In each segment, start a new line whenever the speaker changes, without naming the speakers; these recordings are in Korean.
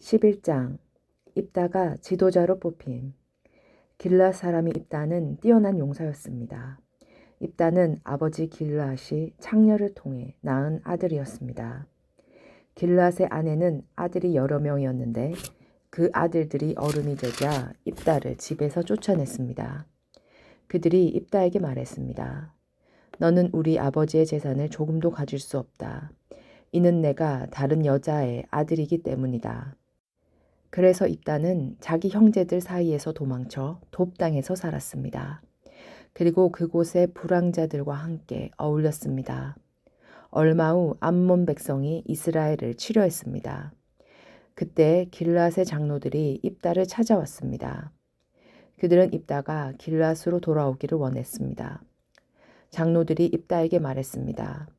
11장 입다가 지도자로 뽑힘. 길앗 사람이 입다는 뛰어난 용사였습니다. 입다는 아버지 길앗이 창녀를 통해 낳은 아들이었습니다. 길앗의 아내는 아들이 여러 명이었는데 그 아들들이 어른이 되자 입다를 집에서 쫓아냈습니다. 그들이 입다에게 말했습니다. 너는 우리 아버지의 재산을 조금도 가질 수 없다. 이는 내가 다른 여자의 아들이기 때문이다. 그래서 입다는 자기 형제들 사이에서 도망쳐 돕당에서 살았습니다. 그리고 그곳의 불황자들과 함께 어울렸습니다. 얼마 후 암몬 백성이 이스라엘을 치려했습니다. 그때 길앗의 장로들이 입다를 찾아왔습니다. 그들은 입다가 길앗으로 돌아오기를 원했습니다. 장로들이 입다에게 말했습니다.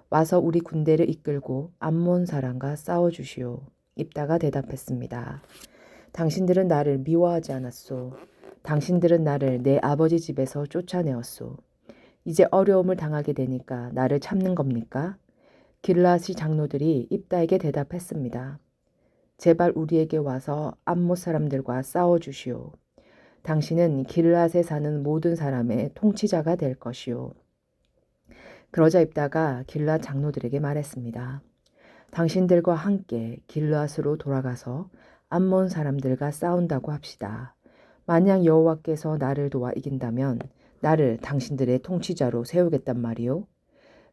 와서 우리 군대를 이끌고 암몬 사람과 싸워주시오. 입다가 대답했습니다. 당신들은 나를 미워하지 않았소. 당신들은 나를 내 아버지 집에서 쫓아내었소. 이제 어려움을 당하게 되니까 나를 참는 겁니까? 길앗의 장로들이 입다에게 대답했습니다. 제발 우리에게 와서 암몬 사람들과 싸워주시오. 당신은 길앗에 사는 모든 사람의 통치자가 될 것이오. 그러자 입다가 길앗 장로들에게 말했습니다. 당신들과 함께 길앗으로 돌아가서 암몬 사람들과 싸운다고 합시다. 만약 여호와께서 나를 도와 이긴다면 나를 당신들의 통치자로 세우겠단 말이요.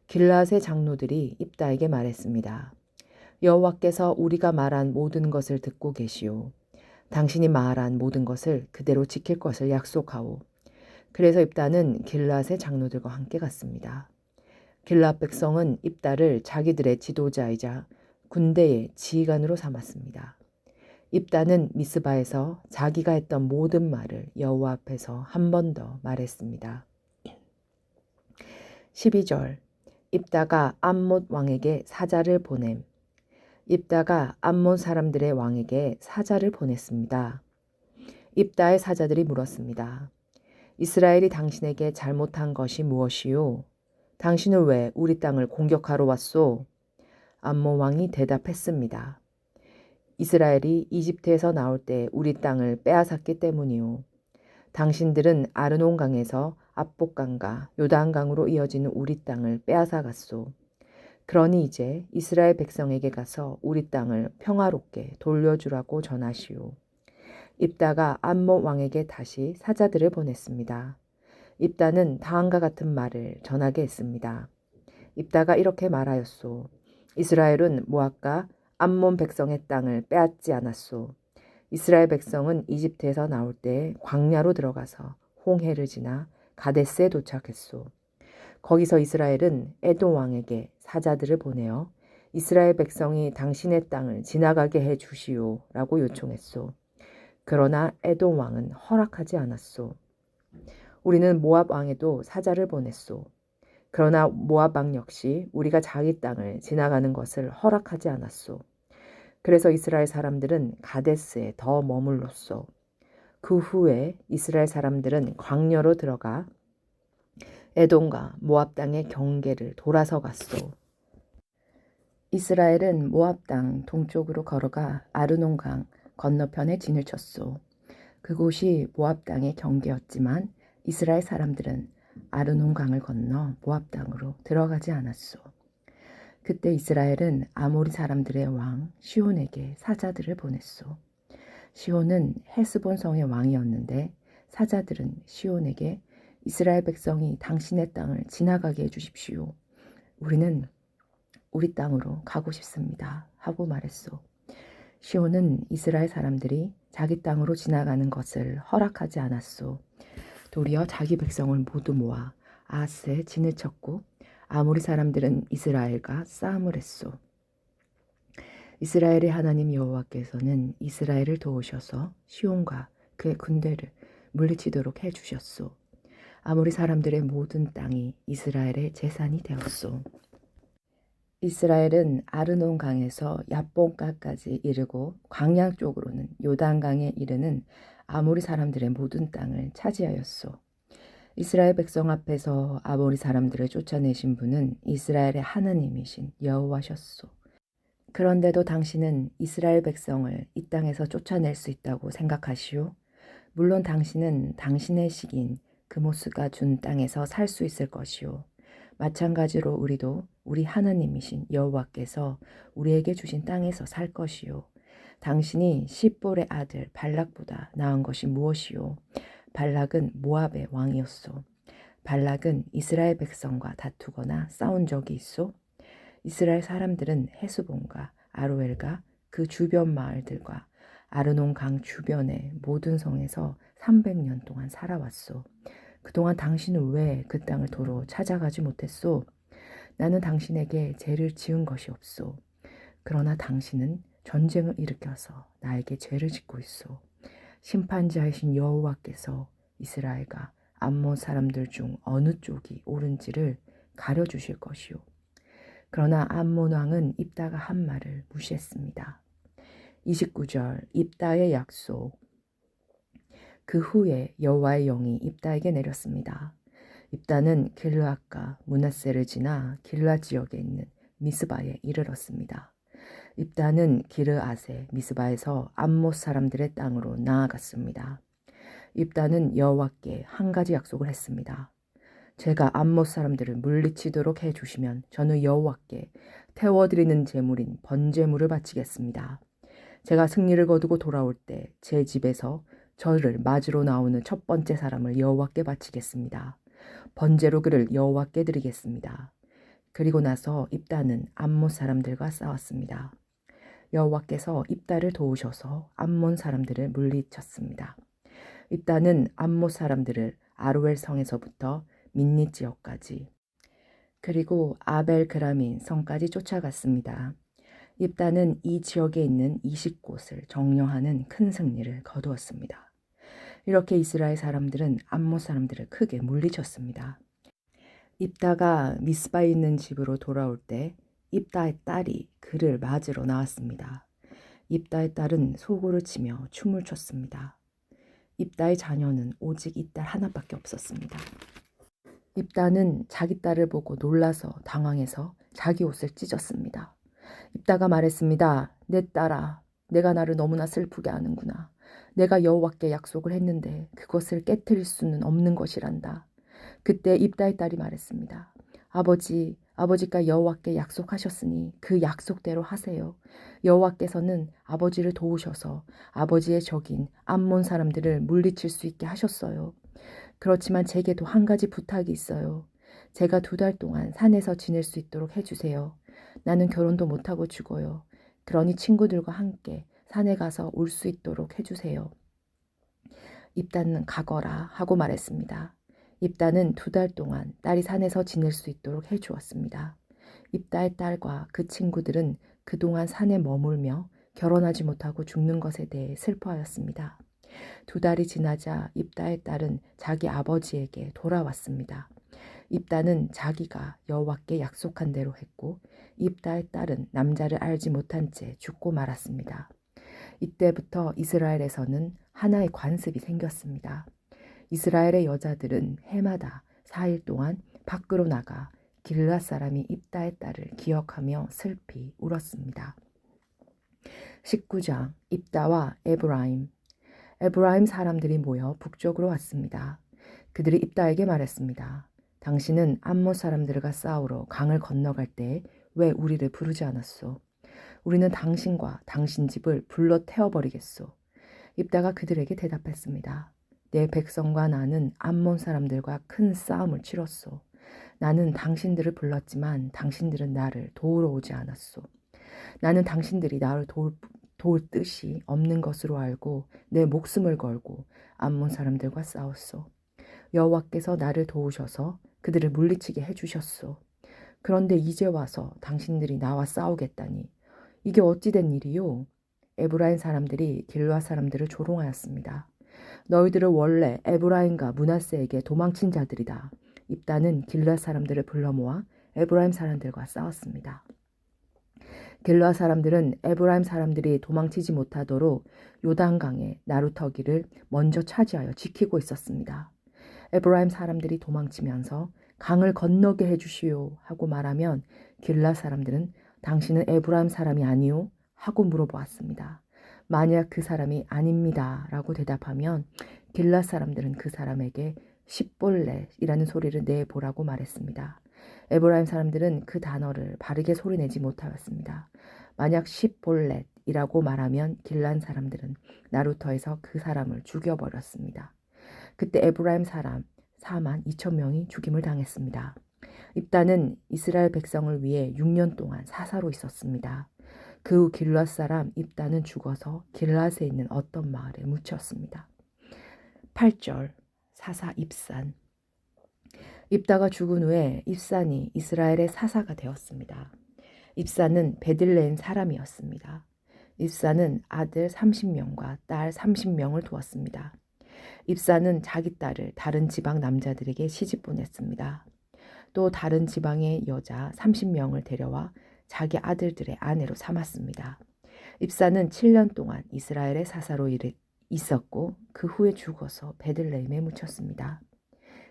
길앗의 장로들이 입다에게 말했습니다. 여호와께서 우리가 말한 모든 것을 듣고 계시오. 당신이 말한 모든 것을 그대로 지킬 것을 약속하오. 그래서 입다는 길앗의 장로들과 함께 갔습니다. 길앗 백성은 입다를 자기들의 지도자이자 군대의 지휘관으로 삼았습니다. 입다는 미스바에서 자기가 했던 모든 말을 여호와 앞에서 한 번 더 말했습니다. 12절 입다가 암몬 왕에게 사자를 보냄. 입다가 암몬 사람들의 왕에게 사자를 보냈습니다. 입다의 사자들이 물었습니다. 이스라엘이 당신에게 잘못한 것이 무엇이요? 당신은 왜 우리 땅을 공격하러 왔소? 암몬 왕이 대답했습니다. 이스라엘이 이집트에서 나올 때 우리 땅을 빼앗았기 때문이요. 당신들은 아르논강에서 압복강과 요단강으로 이어지는 우리 땅을 빼앗아 갔소. 그러니 이제 이스라엘 백성에게 가서 우리 땅을 평화롭게 돌려주라고 전하시오. 입다가 암몬 왕에게 다시 사자들을 보냈습니다. 입다는 다음과 같은 말을 전하게 했습니다. 입다가 이렇게 말하였소. 이스라엘은 모압과 암몬 백성의 땅을 빼앗지 않았소. 이스라엘 백성은 이집트에서 나올 때 광야로 들어가서 홍해를 지나 가데스에 도착했소. 거기서 이스라엘은 에돔 왕에게 사자들을 보내어 이스라엘 백성이 당신의 땅을 지나가게 해 주시오라고 요청했소. 그러나 에돔 왕은 허락하지 않았소. 우리는 모압 왕에도 사자를 보냈소. 그러나 모압 왕 역시 우리가 자기 땅을 지나가는 것을 허락하지 않았소. 그래서 이스라엘 사람들은 가데스에 더 머물렀소. 그 후에 이스라엘 사람들은 광야로 들어가 에돔과 모압 땅의 경계를 돌아서 갔소. 이스라엘은 모압 땅 동쪽으로 걸어가 아르논강 건너편에 진을 쳤소. 그곳이 모압 땅의 경계였지만 이스라엘 사람들은 아르논강을 건너 모압 땅으로 들어가지 않았소. 그때 이스라엘은 아모리 사람들의 왕 시온에게 사자들을 보냈소. 시온은 헤스본 성의 왕이었는데 사자들은 시온에게 이스라엘 백성이 당신의 땅을 지나가게 해주십시오. 우리는 우리 땅으로 가고 싶습니다. 하고 말했소. 시온은 이스라엘 사람들이 자기 땅으로 지나가는 것을 허락하지 않았소. 도리어 자기 백성을 모두 모아 아하스에 진을 쳤고 아모리 사람들은 이스라엘과 싸움을 했소. 이스라엘의 하나님 여호와께서는 이스라엘을 도우셔서 시온과 그의 군대를 물리치도록 해주셨소. 아모리 사람들의 모든 땅이 이스라엘의 재산이 되었소. 이스라엘은 아르논 강에서 얍본가까지 이르고 광야 쪽으로는 요단강에 이르는 아모리 사람들의 모든 땅을 차지하였소. 이스라엘 백성 앞에서 아모리 사람들을 쫓아내신 분은 이스라엘의 하나님이신 여호와셨소. 그런데도 당신은 이스라엘 백성을 이 땅에서 쫓아낼 수 있다고 생각하시오? 물론 당신은 당신의 식인 그모스가 준 땅에서 살 수 있을 것이오. 마찬가지로 우리도 우리 하나님이신 여호와께서 우리에게 주신 땅에서 살 것이오. 당신이 십볼의 아들 발락보다 나은 것이 무엇이오? 발락은 모압의 왕이었소. 발락은 이스라엘 백성과 다투거나 싸운 적이 있소? 이스라엘 사람들은 헤스본과 아로엘과 그 주변 마을들과 아르논 강 주변의 모든 성에서 300년 동안 살아왔소. 그동안 당신은 왜 그 땅을 도로 찾아가지 못했소? 나는 당신에게 죄를 지은 것이 없소. 그러나 당신은 전쟁을 일으켜서 나에게 죄를 짓고 있소. 심판자이신 여호와께서 이스라엘과 암몬 사람들 중 어느 쪽이 옳은지를 가려주실 것이오. 그러나 암몬 왕은 입다가 한 말을 무시했습니다. 29절 입다의 약속. 그 후에 여호와의 영이 입다에게 내렸습니다. 입다는 길르앗과 므낫세를 지나 길르앗 지역에 있는 미스바에 이르렀습니다. 입다는 기르앗의 미스바에서 암못 사람들의 땅으로 나아갔습니다. 입다는 여호와께 한 가지 약속을 했습니다. 제가 암못 사람들을 물리치도록 해주시면 저는 여호와께 태워드리는 제물인 번제물을 바치겠습니다. 제가 승리를 거두고 돌아올 때 제 집에서 저를 맞으러 나오는 첫 번째 사람을 여호와께 바치겠습니다. 번제로 그를 여호와께 드리겠습니다. 그리고 나서 입다는 암몬 사람들과 싸웠습니다. 여호와께서 입다를 도우셔서 암몬 사람들을 물리쳤습니다. 입다는 암몬 사람들을 아로엘 성에서부터 민니 지역까지 그리고 아벨 그라민 성까지 쫓아갔습니다. 입다는 이 지역에 있는 20곳을 정령하는 큰 승리를 거두었습니다. 이렇게 이스라엘 사람들은 암몬 사람들을 크게 물리쳤습니다. 입다가 미스바에 있는 집으로 돌아올 때 입다의 딸이 그를 맞으러 나왔습니다. 입다의 딸은 소고를 치며 춤을 췄습니다. 입다의 자녀는 오직 이 딸 하나밖에 없었습니다. 입다는 자기 딸을 보고 놀라서 당황해서 자기 옷을 찢었습니다. 입다가 말했습니다. 내 딸아, 내가 나를 너무나 슬프게 하는구나. 내가 여호와께 약속을 했는데 그것을 깨트릴 수는 없는 것이란다. 그때 입다의 딸이 말했습니다. 아버지가 여호와께 약속하셨으니 그 약속대로 하세요. 여호와께서는 아버지를 도우셔서 아버지의 적인 암몬 사람들을 물리칠 수 있게 하셨어요. 그렇지만 제게도 한 가지 부탁이 있어요. 제가 2달 동안 산에서 지낼 수 있도록 해주세요. 나는 결혼도 못하고 죽어요. 그러니 친구들과 함께 산에 가서 올 수 있도록 해주세요. 입다는 가거라 하고 말했습니다. 입다는 2달 동안 딸이 산에서 지낼 수 있도록 해주었습니다. 입다의 딸과 그 친구들은 그동안 산에 머물며 결혼하지 못하고 죽는 것에 대해 슬퍼하였습니다. 2달이 지나자 입다의 딸은 자기 아버지에게 돌아왔습니다. 입다는 자기가 여호와께 약속한 대로 했고 입다의 딸은 남자를 알지 못한 채 죽고 말았습니다. 이때부터 이스라엘에서는 하나의 관습이 생겼습니다. 이스라엘의 여자들은 해마다 4일 동안 밖으로 나가 길르앗 사람이 입다의 딸을 기억하며 슬피 울었습니다. 19장 입다와 에브라임 사람들이 모여 북쪽으로 왔습니다. 그들이 입다에게 말했습니다. 당신은 암몬 사람들과 싸우러 강을 건너갈 때 왜 우리를 부르지 않았소? 우리는 당신과 당신 집을 불러 태워버리겠소. 입다가 그들에게 대답했습니다. 내 백성과 나는 암몬 사람들과 큰 싸움을 치렀소. 나는 당신들을 불렀지만 당신들은 나를 도우러 오지 않았소. 나는 당신들이 나를 도울 뜻이 없는 것으로 알고 내 목숨을 걸고 암몬 사람들과 싸웠소. 여호와께서 나를 도우셔서 그들을 물리치게 해주셨소. 그런데 이제 와서 당신들이 나와 싸우겠다니 이게 어찌된 일이요? 에브라임 사람들이 길르앗 사람들을 조롱하였습니다. 너희들은 원래 에브라임과 므낫세에게 도망친 자들이다. 입다는 길르앗 사람들을 불러 모아 에브라임 사람들과 싸웠습니다. 길르앗 사람들은 에브라임 사람들이 도망치지 못하도록 요단강의 나루터기를 먼저 차지하여 지키고 있었습니다. 에브라임 사람들이 도망치면서 강을 건너게 해주시오 하고 말하면 길르앗 사람들은 당신은 에브라임 사람이 아니오? 하고 물어보았습니다. 만약 그 사람이 아닙니다 라고 대답하면 길랏 사람들은 그 사람에게 십볼렛이라는 소리를 내보라고 말했습니다. 에브라임 사람들은 그 단어를 바르게 소리내지 못하였습니다. 만약 십볼렛이라고 말하면 길란 사람들은 나루터에서 그 사람을 죽여버렸습니다. 그때 에브라임 사람 4만 2천 명이 죽임을 당했습니다. 입다는 이스라엘 백성을 위해 6년 동안 사사로 있었습니다. 그 후 길랏 사람 입다는 죽어서 길랏에 있는 어떤 마을에 묻혔습니다. 8절 사사 입산. 입다가 죽은 후에 입산이 이스라엘의 사사가 되었습니다. 입산은 베들레헴 사람이었습니다. 입산은 아들 30명과 딸 30명을 두었습니다. 입산은 자기 딸을 다른 지방 남자들에게 시집 보냈습니다. 또 다른 지방의 여자 30명을 데려와 자기 아들들의 아내로 삼았습니다. 입산은 7년 동안 이스라엘의 사사로 있었고 그 후에 죽어서 베들레헴에 묻혔습니다.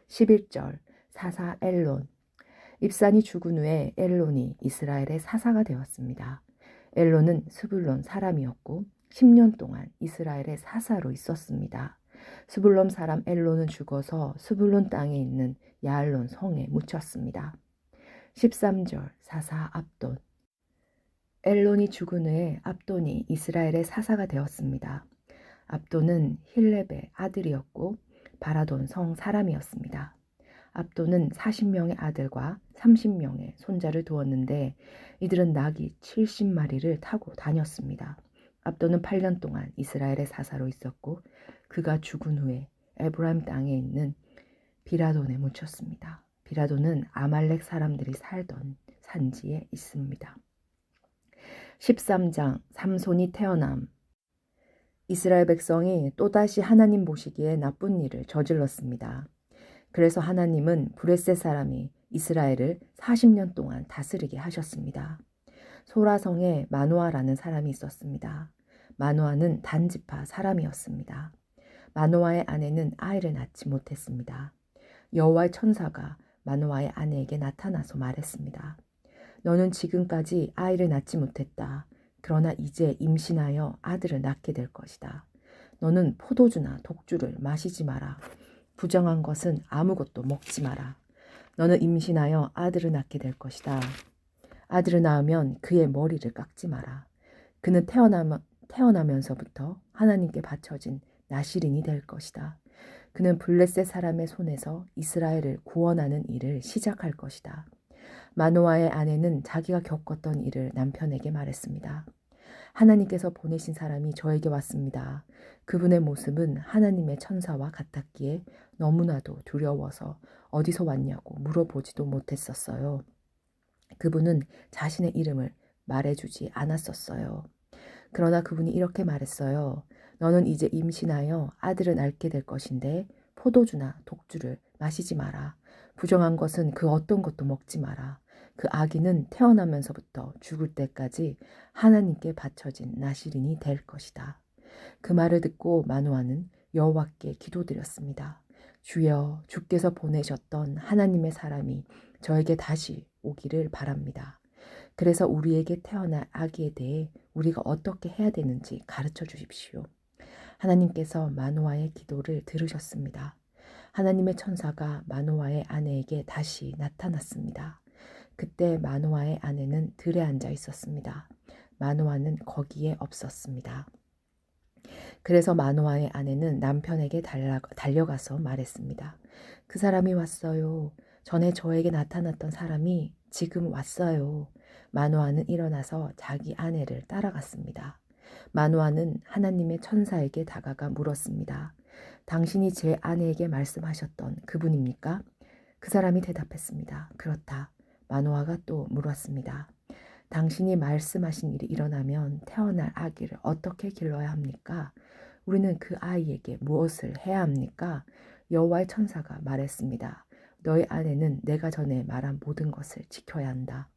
11절 사사 엘론. 입산이 죽은 후에 엘론이 이스라엘의 사사가 되었습니다. 엘론은 스불론 사람이었고 10년 동안 이스라엘의 사사로 있었습니다. 스불론 사람 엘론은 죽어서 스불론 땅에 있는 야알론 성에 묻혔습니다. 13절 사사 압돈. 엘론이 죽은 후에 압돈이 이스라엘의 사사가 되었습니다. 압돈은 힐렙의 아들이었고 바라돈 성 사람이었습니다. 압돈은 40명의 아들과 30명의 손자를 두었는데 이들은 낙이 70마리를 타고 다녔습니다. 압돈은 8년 동안 이스라엘의 사사로 있었고 그가 죽은 후에 에브라임 땅에 있는 비라돈에 묻혔습니다. 비라돈은 아말렉 사람들이 살던 산지에 있습니다. 13장 삼손이 태어남. 이스라엘 백성이 또다시 하나님 보시기에 나쁜 일을 저질렀습니다. 그래서 하나님은 브레셋 사람이 이스라엘을 40년 동안 다스리게 하셨습니다. 소라성에 마노아라는 사람이 있었습니다. 마노아는 단지파 사람이었습니다. 마노아의 아내는 아이를 낳지 못했습니다. 여호와의 천사가 마노아의 아내에게 나타나서 말했습니다. 너는 지금까지 아이를 낳지 못했다. 그러나 이제 임신하여 아들을 낳게 될 것이다. 너는 포도주나 독주를 마시지 마라. 부정한 것은 아무것도 먹지 마라. 너는 임신하여 아들을 낳게 될 것이다. 아들을 낳으면 그의 머리를 깎지 마라. 그는 태어나면서부터 하나님께 바쳐진 나실인이 될 것이다. 그는 블레셋 사람의 손에서 이스라엘을 구원하는 일을 시작할 것이다. 마노아의 아내는 자기가 겪었던 일을 남편에게 말했습니다. 하나님께서 보내신 사람이 저에게 왔습니다. 그분의 모습은 하나님의 천사와 같았기에 너무나도 두려워서 어디서 왔냐고 물어보지도 못했었어요. 그분은 자신의 이름을 말해주지 않았었어요. 그러나 그분이 이렇게 말했어요. 너는 이제 임신하여 아들을 낳게 될 것인데 포도주나 독주를 마시지 마라. 부정한 것은 그 어떤 것도 먹지 마라. 그 아기는 태어나면서부터 죽을 때까지 하나님께 바쳐진 나실인이 될 것이다. 그 말을 듣고 마노아는 여호와께 기도드렸습니다. 주여, 주께서 보내셨던 하나님의 사람이 저에게 다시 오기를 바랍니다. 그래서 우리에게 태어날 아기에 대해 우리가 어떻게 해야 되는지 가르쳐 주십시오. 하나님께서 마노아의 기도를 들으셨습니다. 하나님의 천사가 마노아의 아내에게 다시 나타났습니다. 그때 마노아의 아내는 들에 앉아 있었습니다. 마노아는 거기에 없었습니다. 그래서 마노아의 아내는 남편에게 달려가서 말했습니다. 그 사람이 왔어요. 전에 저에게 나타났던 사람이 지금 왔어요. 마노아는 일어나서 자기 아내를 따라갔습니다. 마노아는 하나님의 천사에게 다가가 물었습니다. 당신이 제 아내에게 말씀하셨던 그분입니까? 그 사람이 대답했습니다. 그렇다. 마노아가 또 물었습니다. 당신이 말씀하신 일이 일어나면 태어날 아기를 어떻게 길러야 합니까? 우리는 그 아이에게 무엇을 해야 합니까? 여호와의 천사가 말했습니다. 너의 아내는 내가 전에 말한 모든 것을 지켜야 한다.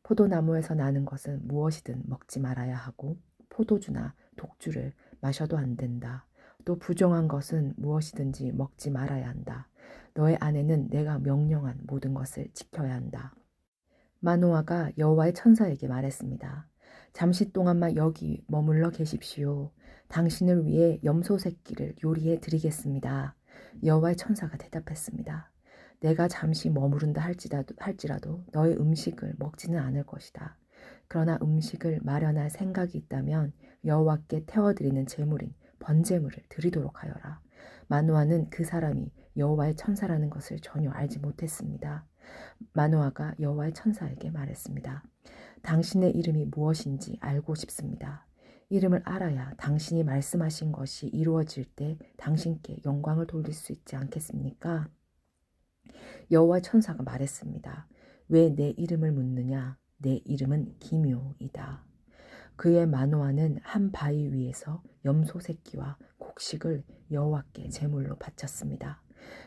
포도나무에서 나는 것은 무엇이든 먹지 말아야 하고 포도주나 독주를 마셔도 안 된다. 또 부정한 것은 무엇이든지 먹지 말아야 한다. 너의 아내는 내가 명령한 모든 것을 지켜야 한다. 마노아가 여호와의 천사에게 말했습니다. 잠시 동안만 여기 머물러 계십시오. 당신을 위해 염소 새끼를 요리해 드리겠습니다. 여호와의 천사가 대답했습니다. 내가 잠시 머무른다 할지라도 너의 음식을 먹지는 않을 것이다. 그러나 음식을 마련할 생각이 있다면 여호와께 태워드리는 제물인 번제물을 드리도록 하여라. 마노아는 그 사람이 여호와의 천사라는 것을 전혀 알지 못했습니다. 마노아가 여호와의 천사에게 말했습니다. 당신의 이름이 무엇인지 알고 싶습니다. 이름을 알아야 당신이 말씀하신 것이 이루어질 때 당신께 영광을 돌릴 수 있지 않겠습니까? 여호와의 천사가 말했습니다. 왜 내 이름을 묻느냐? 내 이름은 기묘이다. 그의 마노아는 한 바위 위에서 염소 새끼와 곡식을 여호와께 제물로 바쳤습니다.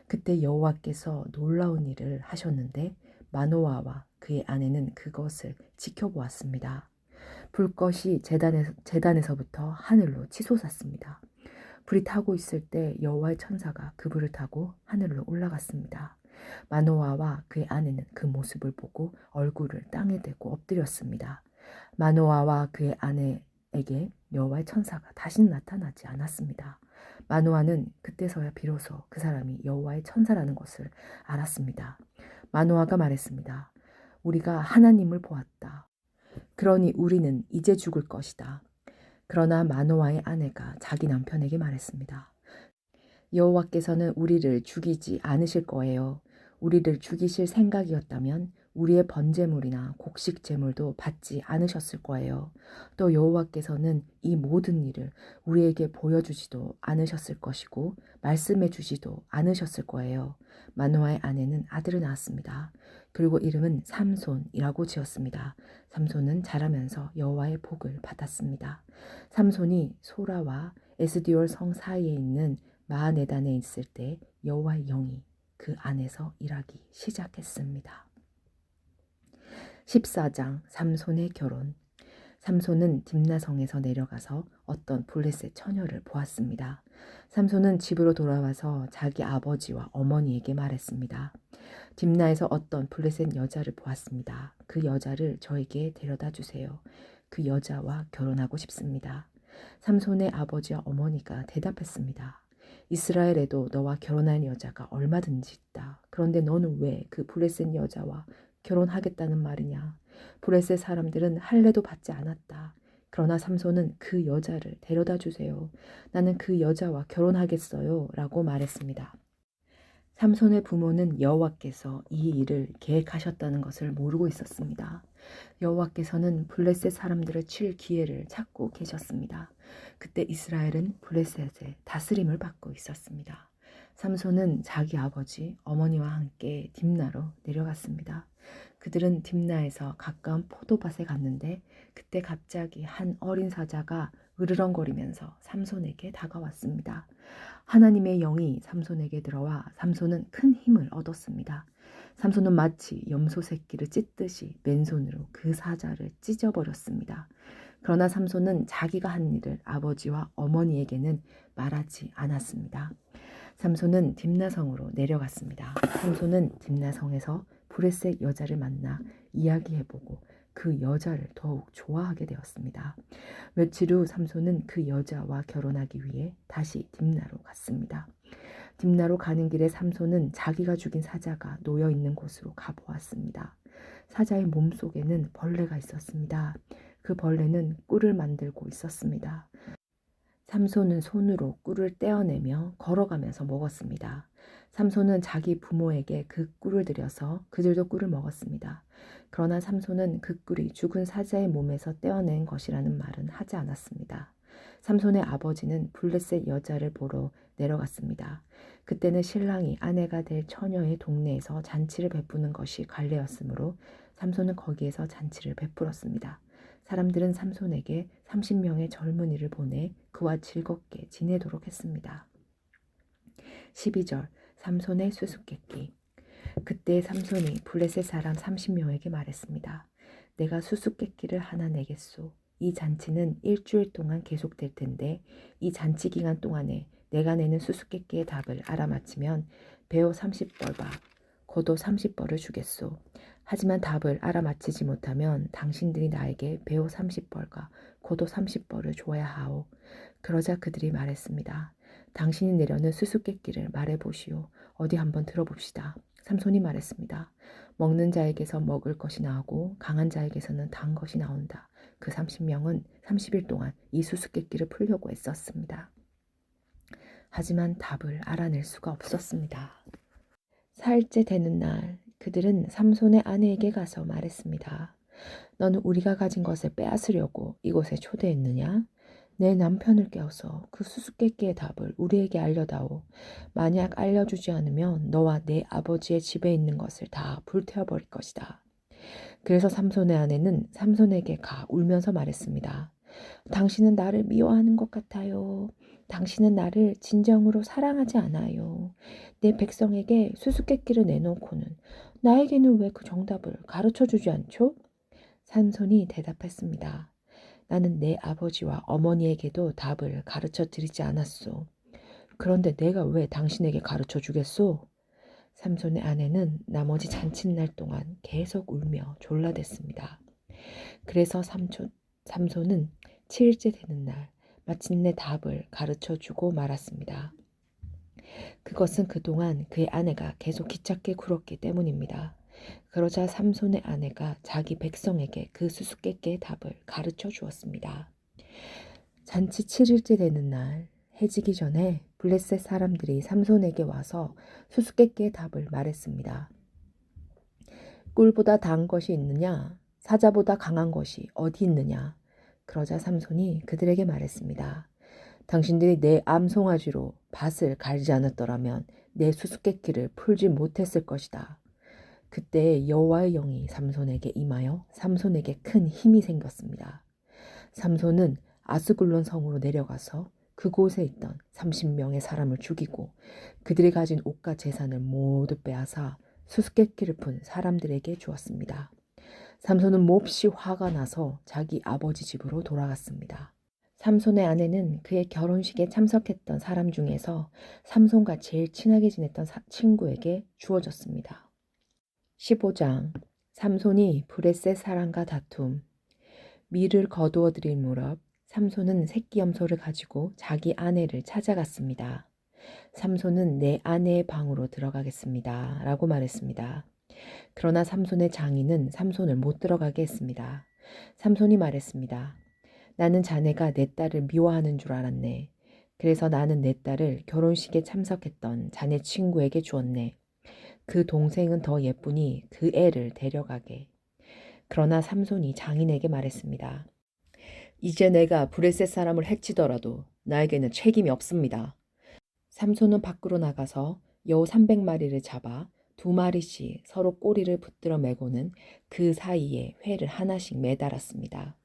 그때 여호와께서 놀라운 일을 하셨는데 마노아와 그의 아내는 그것을 지켜보았습니다. 불꽃이 제단에서부터 하늘로 치솟았습니다. 불이 타고 있을 때 여호와의 천사가 그 불을 타고 하늘로 올라갔습니다. 마노아와 그의 아내는 그 모습을 보고 얼굴을 땅에 대고 엎드렸습니다. 마노아와 그의 아내에게 여호와의 천사가 다시는 나타나지 않았습니다. 마노아는 그때서야 비로소 그 사람이 여호와의 천사라는 것을 알았습니다. 마노아가 말했습니다. 우리가 하나님을 보았다. 그러니 우리는 이제 죽을 것이다. 그러나 마노아의 아내가 자기 남편에게 말했습니다. 여호와께서는 우리를 죽이지 않으실 거예요. 우리를 죽이실 생각이었다면 우리의 번제물이나 곡식 제물도 받지 않으셨을 거예요. 또 여호와께서는 이 모든 일을 우리에게 보여주지도 않으셨을 것이고 말씀해 주지도 않으셨을 거예요. 마노아의 아내는 아들을 낳았습니다. 그리고 이름은 삼손이라고 지었습니다. 삼손은 자라면서 여호와의 복을 받았습니다. 삼손이 소라와 에스디올 성 사이에 있는 마하네단에 있을 때 여호와의 영이 그 안에서 일하기 시작했습니다. 14장 삼손의 결혼. 삼손은 딥나성에서 내려가서 어떤 블레셋 처녀를 보았습니다. 삼손은 집으로 돌아와서 자기 아버지와 어머니에게 말했습니다. 딥나에서 어떤 블레셋 여자를 보았습니다. 그 여자를 저에게 데려다 주세요. 그 여자와 결혼하고 싶습니다. 삼손의 아버지와 어머니가 대답했습니다. 이스라엘에도 너와 결혼할 여자가 얼마든지 있다. 그런데 너는 왜 그 블레셋 여자와 결혼하겠다는 말이냐? 블레셋 사람들은 할례도 받지 않았다. 그러나 삼손은 그 여자를 데려다 주세요. 나는 그 여자와 결혼하겠어요. 라고 말했습니다. 삼손의 부모는 여호와께서 이 일을 계획하셨다는 것을 모르고 있었습니다. 여호와께서는 블레셋 사람들을 칠 기회를 찾고 계셨습니다. 그때 이스라엘은 블레셋의 다스림을 받고 있었습니다. 삼손은 자기 아버지, 어머니와 함께 딥나로 내려갔습니다. 그들은 딥나에서 가까운 포도밭에 갔는데 그때 갑자기 한 어린 사자가 으르렁거리면서 삼손에게 다가왔습니다. 하나님의 영이 삼손에게 들어와 삼손은 큰 힘을 얻었습니다. 삼손은 마치 염소 새끼를 찢듯이 맨손으로 그 사자를 찢어버렸습니다. 그러나 삼손은 자기가 한 일을 아버지와 어머니에게는 말하지 않았습니다. 삼손은 딥나성으로 내려갔습니다. 삼손은 딥나성에서 브레셋 여자를 만나 이야기해보고 그 여자를 더욱 좋아하게 되었습니다. 며칠 후 삼손은 그 여자와 결혼하기 위해 다시 딥나로 갔습니다. 딥나로 가는 길에 삼손은 자기가 죽인 사자가 놓여있는 곳으로 가보았습니다. 사자의 몸속에는 벌레가 있었습니다. 그 벌레는 꿀을 만들고 있었습니다. 삼손은 손으로 꿀을 떼어내며 걸어가면서 먹었습니다. 삼손은 자기 부모에게 그 꿀을 들여서 그들도 꿀을 먹었습니다. 그러나 삼손은 그 꿀이 죽은 사자의 몸에서 떼어낸 것이라는 말은 하지 않았습니다. 삼손의 아버지는 블레셋 여자를 보러 내려갔습니다. 그때는 신랑이 아내가 될 처녀의 동네에서 잔치를 베푸는 것이 관례였으므로 삼손은 거기에서 잔치를 베풀었습니다. 사람들은 삼손에게 30명의 젊은이를 보내 그와 즐겁게 지내도록 했습니다. 12절 삼손의 수수께끼. 그때 삼손이 블레셋 사람 30명에게 말했습니다. 내가 수수께끼를 하나 내겠소. 이 잔치는 일주일 동안 계속될 텐데 이 잔치 기간 동안에 내가 내는 수수께끼의 답을 알아맞히면 배우 30벌과 고도 30벌을 주겠소. 하지만 답을 알아맞히지 못하면 당신들이 나에게 배우 30벌과 고도 30벌을 줘야 하오. 그러자 그들이 말했습니다. 당신이 내려는 수수께끼를 말해보시오. 어디 한번 들어봅시다. 삼손이 말했습니다. 먹는 자에게서 먹을 것이 나오고 강한 자에게서는 단 것이 나온다. 그 30명은 30일 동안 이 수수께끼를 풀려고 애썼습니다. 하지만 답을 알아낼 수가 없었습니다. 사흘째 되는 날 그들은 삼손의 아내에게 가서 말했습니다. 너는 우리가 가진 것을 빼앗으려고 이곳에 초대했느냐? 내 남편을 깨워서 그 수수께끼의 답을 우리에게 알려다오. 만약 알려주지 않으면 너와 내 아버지의 집에 있는 것을 다 불태워버릴 것이다. 그래서 삼손의 아내는 삼손에게 가 울면서 말했습니다. 당신은 나를 미워하는 것 같아요. 당신은 나를 진정으로 사랑하지 않아요. 내 백성에게 수수께끼를 내놓고는 나에게는 왜 그 정답을 가르쳐주지 않죠? 삼손이 대답했습니다. 나는 내 아버지와 어머니에게도 답을 가르쳐 드리지 않았소. 그런데 내가 왜 당신에게 가르쳐 주겠소? 삼손의 아내는 나머지 잔칫날 동안 계속 울며 졸라댔습니다. 그래서 삼손은 7일째 되는 날 마침내 답을 가르쳐 주고 말았습니다. 그것은 그동안 그의 아내가 계속 귀찮게 굴었기 때문입니다. 그러자 삼손의 아내가 자기 백성에게 그 수수께끼의 답을 가르쳐 주었습니다. 잔치 7일째 되는 날 해지기 전에 블레셋 사람들이 삼손에게 와서 수수께끼의 답을 말했습니다. 꿀보다 단 것이 있느냐? 사자보다 강한 것이 어디 있느냐? 그러자 삼손이 그들에게 말했습니다. 당신들이 내 암송아지로 밭을 갈지 않았더라면 내 수수께끼를 풀지 못했을 것이다. 그때 여호와의 영이 삼손에게 임하여 삼손에게 큰 힘이 생겼습니다. 삼손은 아스글론 성으로 내려가서 그곳에 있던 30명의 사람을 죽이고 그들이 가진 옷과 재산을 모두 빼앗아 수수께끼를 푼 사람들에게 주었습니다. 삼손은 몹시 화가 나서 자기 아버지 집으로 돌아갔습니다. 삼손의 아내는 그의 결혼식에 참석했던 사람 중에서 삼손과 제일 친하게 지냈던 친구에게 주어졌습니다. 15장 삼손이 브레셋 사람과 다툼. 밀을 거두어 들일 무렵 삼손은 새끼 염소를 가지고 자기 아내를 찾아갔습니다. 삼손은 내 아내의 방으로 들어가겠습니다. 라고 말했습니다. 그러나 삼손의 장인은 삼손을 못 들어가게 했습니다. 삼손이 말했습니다. 나는 자네가 내 딸을 미워하는 줄 알았네. 그래서 나는 내 딸을 결혼식에 참석했던 자네 친구에게 주었네. 그 동생은 더 예쁘니 그 애를 데려가게. 그러나 삼손이 장인에게 말했습니다. 이제 내가 브레셋 사람을 해치더라도 나에게는 책임이 없습니다. 삼손은 밖으로 나가서 여우 300마리를 잡아 2마리씩 서로 꼬리를 붙들어 매고는 그 사이에 회를 하나씩 매달았습니다.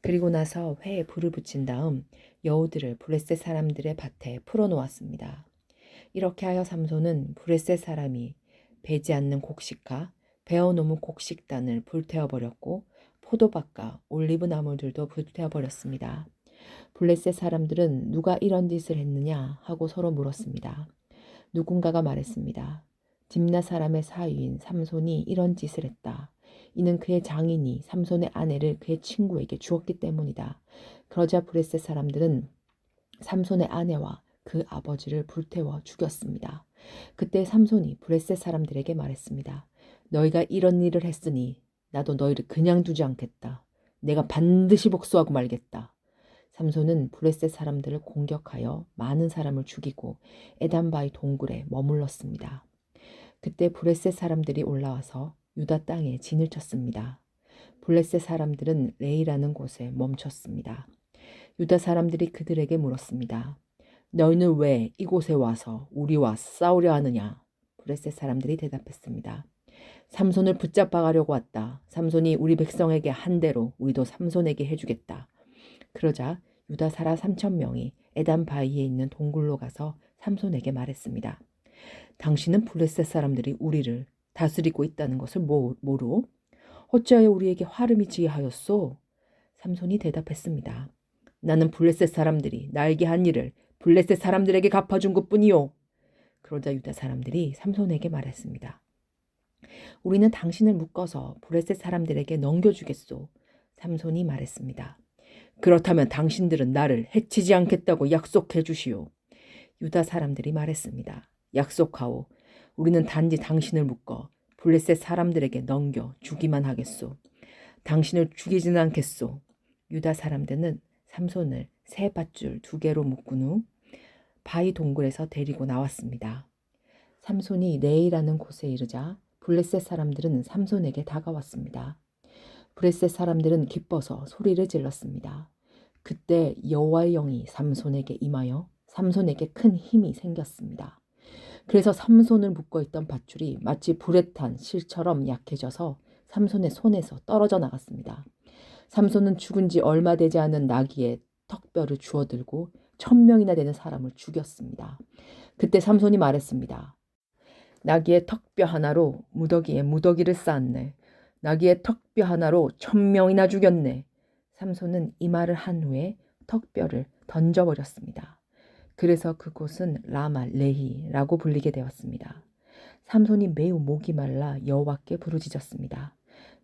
그리고 나서 회에 불을 붙인 다음 여우들을 브레셋 사람들의 밭에 풀어놓았습니다. 이렇게 하여 삼손은 브레셋 사람이 배지 않는 곡식과 베어놓은 곡식단을 불태워버렸고 포도밭과 올리브 나무들도 불태워버렸습니다. 블레셋 사람들은 누가 이런 짓을 했느냐 하고 서로 물었습니다. 누군가가 말했습니다. 딥나 사람의 사위인 삼손이 이런 짓을 했다. 이는 그의 장인이 삼손의 아내를 그의 친구에게 주었기 때문이다. 그러자 브레셋 사람들은 삼손의 아내와 그 아버지를 불태워 죽였습니다. 그때 삼손이 브레셋 사람들에게 말했습니다. 너희가 이런 일을 했으니 나도 너희를 그냥 두지 않겠다. 내가 반드시 복수하고 말겠다. 삼손은 블레셋 사람들을 공격하여 많은 사람을 죽이고 에단바위 동굴에 머물렀습니다. 그때 블레셋 사람들이 올라와서 유다 땅에 진을 쳤습니다. 블레셋 사람들은 레이라는 곳에 멈췄습니다. 유다 사람들이 그들에게 물었습니다. 너희는 왜 이곳에 와서 우리와 싸우려 하느냐? 블레셋 사람들이 대답했습니다. 삼손을 붙잡아 가려고 왔다. 삼손이 우리 백성에게 한 대로 우리도 삼손에게 해주겠다. 그러자 유다 사람 3,000명이 에단 바위에 있는 동굴로 가서 삼손에게 말했습니다. 당신은 블레셋 사람들이 우리를 다스리고 있다는 것을 모르? 어찌하여 우리에게 화를 미치게 하였소? 삼손이 대답했습니다. 나는 블레셋 사람들이 나에게 한 일을 블레셋 사람들에게 갚아준 것뿐이요. 그러자 유다 사람들이 삼손에게 말했습니다. 우리는 당신을 묶어서 브레셋 사람들에게 넘겨주겠소. 삼손이 말했습니다. 그렇다면 당신들은 나를 해치지 않겠다고 약속해 주시오. 유다 사람들이 말했습니다. 약속하오. 우리는 단지 당신을 묶어 블레셋 사람들에게 넘겨 주기만 하겠소. 당신을 죽이지는 않겠소. 유다 사람들은 삼손을 새 밧줄 2개로 묶은 후 바위 동굴에서 데리고 나왔습니다. 삼손이 레이라는 곳에 이르자 블레셋 사람들은 삼손에게 다가왔습니다. 블레셋 사람들은 기뻐서 소리를 질렀습니다. 그때 여호와의 영이 삼손에게 임하여 삼손에게 큰 힘이 생겼습니다. 그래서 삼손을 묶어 있던 밧줄이 마치 불에 탄 실처럼 약해져서 삼손의 손에서 떨어져 나갔습니다. 삼손은 죽은 지 얼마 되지 않은 나귀의 턱뼈를 주워들고 1000명이나 되는 사람을 죽였습니다. 그때 삼손이 말했습니다. 나귀의 턱뼈 하나로 무더기에 무더기를 쌓았네. 나귀의 턱뼈 하나로 1000명이나 죽였네. 삼손은 이 말을 한 후에 턱뼈를 던져버렸습니다. 그래서 그곳은 라마 레히라고 불리게 되었습니다. 삼손이 매우 목이 말라 여호와께 부르짖었습니다.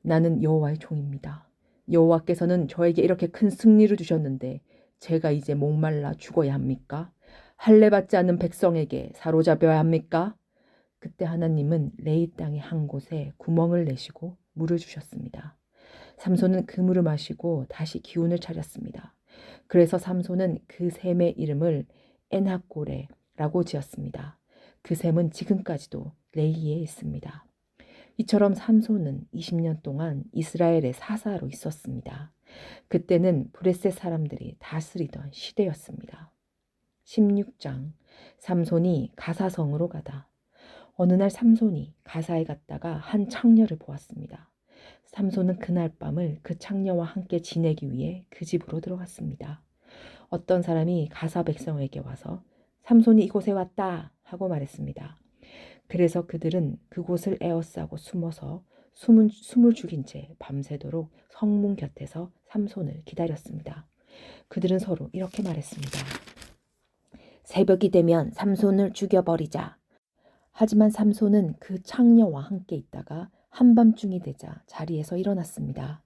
나는 여호와의 종입니다. 여호와께서는 저에게 이렇게 큰 승리를 주셨는데 제가 이제 목말라 죽어야 합니까? 할례 받지 않는 백성에게 사로잡혀야 합니까? 그때 하나님은 레이 땅의 한 곳에 구멍을 내시고 물을 주셨습니다. 삼손은 그 물을 마시고 다시 기운을 차렸습니다. 그래서 삼손은 그 샘의 이름을 엔하꼬레라고 지었습니다. 그 샘은 지금까지도 레이에 있습니다. 이처럼 삼손은 20년 동안 이스라엘의 사사로 있었습니다. 그때는 브레셋 사람들이 다스리던 시대였습니다. 16장 삼손이 가사성으로 가다. 어느 날 삼손이 가사에 갔다가 한 창녀를 보았습니다. 삼손은 그날 밤을 그 창녀와 함께 지내기 위해 그 집으로 들어갔습니다. 어떤 사람이 가사 백성에게 와서 삼손이 이곳에 왔다 하고 말했습니다. 그래서 그들은 그곳을 에워싸고 숨어서 숨을 죽인 채 밤새도록 성문 곁에서 삼손을 기다렸습니다. 그들은 서로 이렇게 말했습니다. 새벽이 되면 삼손을 죽여버리자. 하지만 삼손은 그 창녀와 함께 있다가 한밤중이 되자 자리에서 일어났습니다.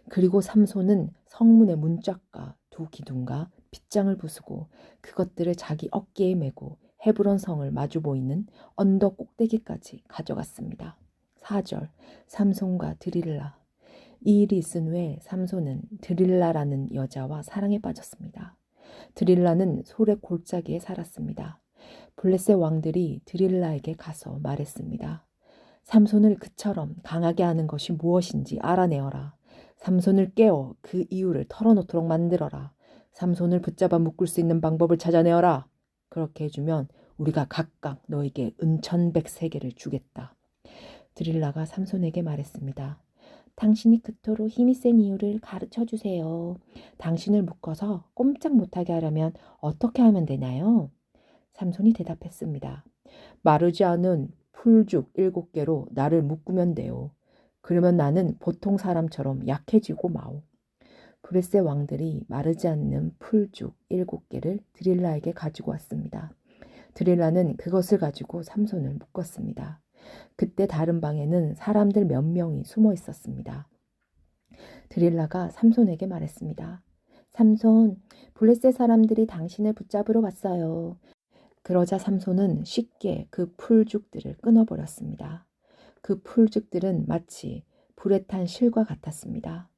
그리고 삼손은 성문의 문짝과 2기둥과 빗장을 부수고 그것들을 자기 어깨에 메고 헤브론 성을 마주 보이는 언덕 꼭대기까지 가져갔습니다. 4절 삼손과 드릴라. 이 일이 있은 후에 삼손은 드릴라라는 여자와 사랑에 빠졌습니다. 드릴라는 솔의 골짜기에 살았습니다. 블레셋 왕들이 드릴라에게 가서 말했습니다. 삼손을 그처럼 강하게 하는 것이 무엇인지 알아내어라. 삼손을 깨워 그 이유를 털어놓도록 만들어라. 삼손을 붙잡아 묶을 수 있는 방법을 찾아내어라. 그렇게 해주면 우리가 각각 너에게 은 1100세겔을 주겠다. 드릴라가 삼손에게 말했습니다. 당신이 그토록 힘이 센 이유를 가르쳐 주세요. 당신을 묶어서 꼼짝 못하게 하려면 어떻게 하면 되나요? 삼손이 대답했습니다. 마르지 않은 풀죽 7개로 나를 묶으면 돼요. 그러면 나는 보통 사람처럼 약해지고 마오. 브레셋 왕들이 마르지 않는 풀죽 7개를 드릴라에게 가지고 왔습니다. 드릴라는 그것을 가지고 삼손을 묶었습니다. 그때 다른 방에는 사람들 몇 명이 숨어 있었습니다. 드릴라가 삼손에게 말했습니다. 삼손, 블레셋 사람들이 당신을 붙잡으러 왔어요. 그러자 삼손은 쉽게 그 풀죽들을 끊어버렸습니다. 그 풀죽들은 마치 불에 탄 실과 같았습니다.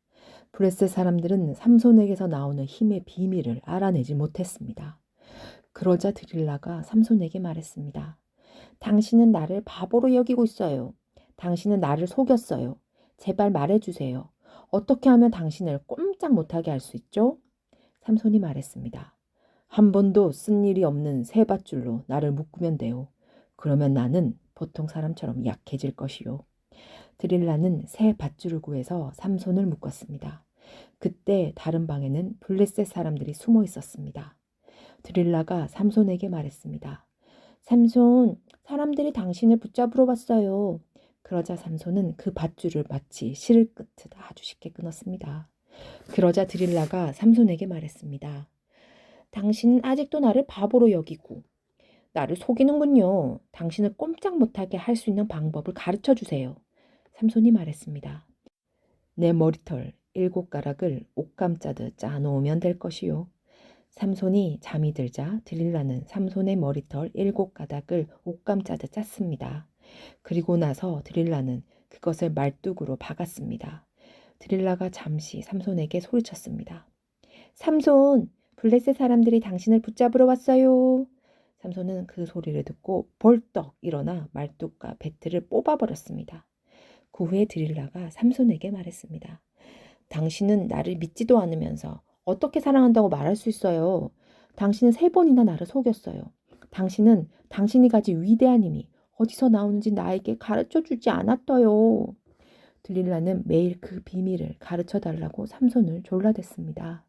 브레셋 사람들은 삼손에게서 나오는 힘의 비밀을 알아내지 못했습니다. 그러자 드릴라가 삼손에게 말했습니다. 당신은 나를 바보로 여기고 있어요. 당신은 나를 속였어요. 제발 말해주세요. 어떻게 하면 당신을 꼼짝 못하게 할 수 있죠? 삼손이 말했습니다. 한 번도 쓴 일이 없는 새 밧줄로 나를 묶으면 돼요. 그러면 나는 보통 사람처럼 약해질 것이요. 드릴라는 새 밧줄을 구해서 삼손을 묶었습니다. 그때 다른 방에는 블레셋 사람들이 숨어 있었습니다. 드릴라가 삼손에게 말했습니다. 삼손, 사람들이 당신을 붙잡으러 왔어요. 그러자 삼손은 그 밧줄을 마치 실을 끄듯 아주 쉽게 끊었습니다. 그러자 드릴라가 삼손에게 말했습니다. 당신은 아직도 나를 바보로 여기고 나를 속이는군요. 당신을 꼼짝 못하게 할 수 있는 방법을 가르쳐 주세요. 삼손이 말했습니다. 내 머리털 7가락을 옷감 짜듯 짜놓으면 될 것이요. 삼손이 잠이 들자 드릴라는 삼손의 머리털 7가닥을 옷감 짜듯 짰습니다. 그리고 나서 드릴라는 그것을 말뚝으로 박았습니다. 드릴라가 잠시 삼손에게 소리쳤습니다. 삼손, 블레셋 사람들이 당신을 붙잡으러 왔어요. 삼손은 그 소리를 듣고 벌떡 일어나 말뚝과 배틀을 뽑아버렸습니다. 그 후에 드릴라가 삼손에게 말했습니다. 당신은 나를 믿지도 않으면서 어떻게 사랑한다고 말할 수 있어요? 당신은 3번이나 나를 속였어요. 당신은 당신이 가진 위대한 힘이 어디서 나오는지 나에게 가르쳐주지 않았어요. 드릴라는 매일 그 비밀을 가르쳐달라고 삼손을 졸라댔습니다.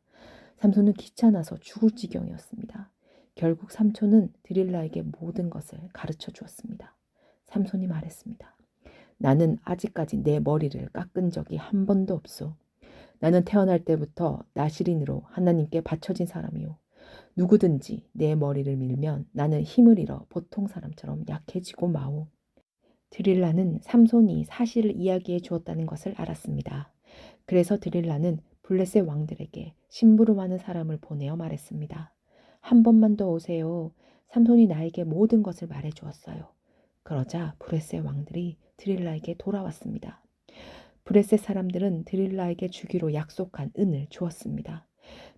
삼손은 귀찮아서 죽을 지경이었습니다. 결국 삼손은 드릴라에게 모든 것을 가르쳐 주었습니다. 삼손이 말했습니다. 나는 아직까지 내 머리를 깎은 적이 한 번도 없소. 나는 태어날 때부터 나시린으로 하나님께 바쳐진 사람이요. 누구든지 내 머리를 밀면 나는 힘을 잃어 보통 사람처럼 약해지고 마오. 드릴라는 삼손이 사실을 이야기해 주었다는 것을 알았습니다. 그래서 드릴라는 블레셋 왕들에게 심부름하는 사람을 보내어 말했습니다. 한 번만 더 오세요. 삼손이 나에게 모든 것을 말해 주었어요. 그러자 블레셋 왕들이 드릴라에게 돌아왔습니다. 블레셋 사람들은 드릴라에게 주기로 약속한 은을 주었습니다.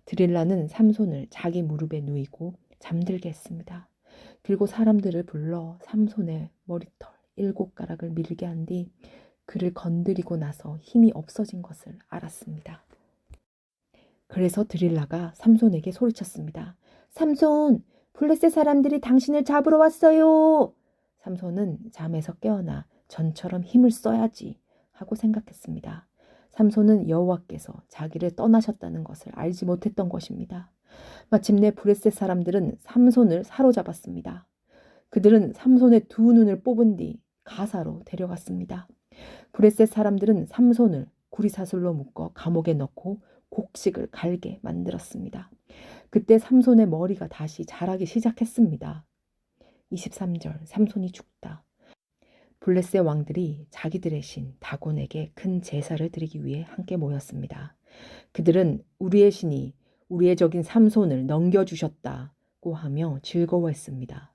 드릴라는 삼손을 자기 무릎에 누이고 잠들게 했습니다. 그리고 사람들을 불러 삼손의 머리털 7가락을 밀게 한 뒤 그를 건드리고 나서 힘이 없어진 것을 알았습니다. 그래서 드릴라가 삼손에게 소리쳤습니다. 삼손, 블레셋 사람들이 당신을 잡으러 왔어요. 삼손은 잠에서 깨어나 전처럼 힘을 써야지 하고 생각했습니다. 삼손은 여호와께서 자기를 떠나셨다는 것을 알지 못했던 것입니다. 마침내 블레셋 사람들은 삼손을 사로잡았습니다. 그들은 삼손의 2눈을 뽑은 뒤 가사로 데려갔습니다. 블레셋 사람들은 삼손을 구리사슬로 묶어 감옥에 넣고 곡식을 갈게 만들었습니다. 그때 삼손의 머리가 다시 자라기 시작했습니다. 23절 삼손이 죽다. 블레셋 왕들이 자기들의 신 다곤에게 큰 제사를 드리기 위해 함께 모였습니다. 그들은 우리의 신이 우리의 적인 삼손을 넘겨주셨다고 하며 즐거워했습니다.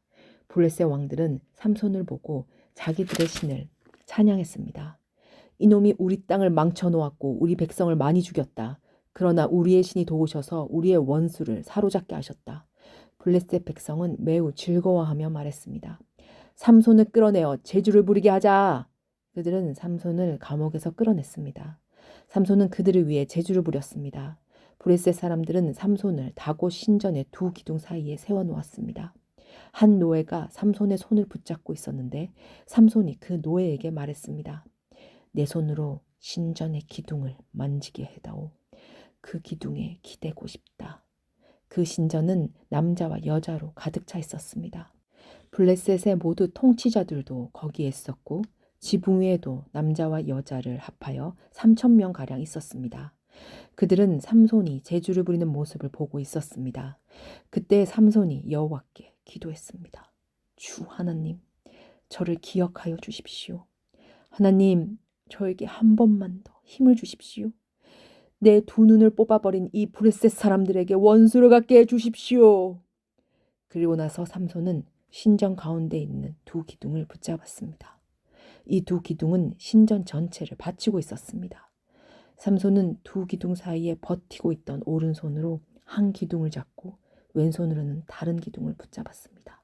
블레셋 왕들은 삼손을 보고 자기들의 신을 찬양했습니다. 이놈이 우리 땅을 망쳐놓았고 우리 백성을 많이 죽였다. 그러나 우리의 신이 도우셔서 우리의 원수를 사로잡게 하셨다. 블레셋 백성은 매우 즐거워하며 말했습니다. 삼손을 끌어내어 제주를 부리게 하자. 그들은 삼손을 감옥에서 끌어냈습니다. 삼손은 그들을 위해 제주를 부렸습니다. 블레셋 사람들은 삼손을 다곳 신전의 2 기둥 사이에 세워놓았습니다. 한 노예가 삼손의 손을 붙잡고 있었는데 삼손이 그 노예에게 말했습니다. 내 손으로 신전의 기둥을 만지게 해다오. 그 기둥에 기대고 싶다. 그 신전은 남자와 여자로 가득 차 있었습니다. 블레셋의 모두 통치자들도 거기에 있었고 지붕 위에도 남자와 여자를 합하여 3,000명가량 있었습니다. 그들은 삼손이 제주를 부리는 모습을 보고 있었습니다. 그때 삼손이 여호와께 기도했습니다. 주 하나님, 저를 기억하여 주십시오. 하나님, 저에게 한 번만 더 힘을 주십시오. 내 2눈을 뽑아버린 이 블레셋 사람들에게 원수를 갖게 해주십시오. 그리고 나서 삼손은 신전 가운데 있는 2 기둥을 붙잡았습니다. 이 2 기둥은 신전 전체를 받치고 있었습니다. 삼손은 2 기둥 사이에 버티고 있던 오른손으로 한 기둥을 잡고 왼손으로는 다른 기둥을 붙잡았습니다.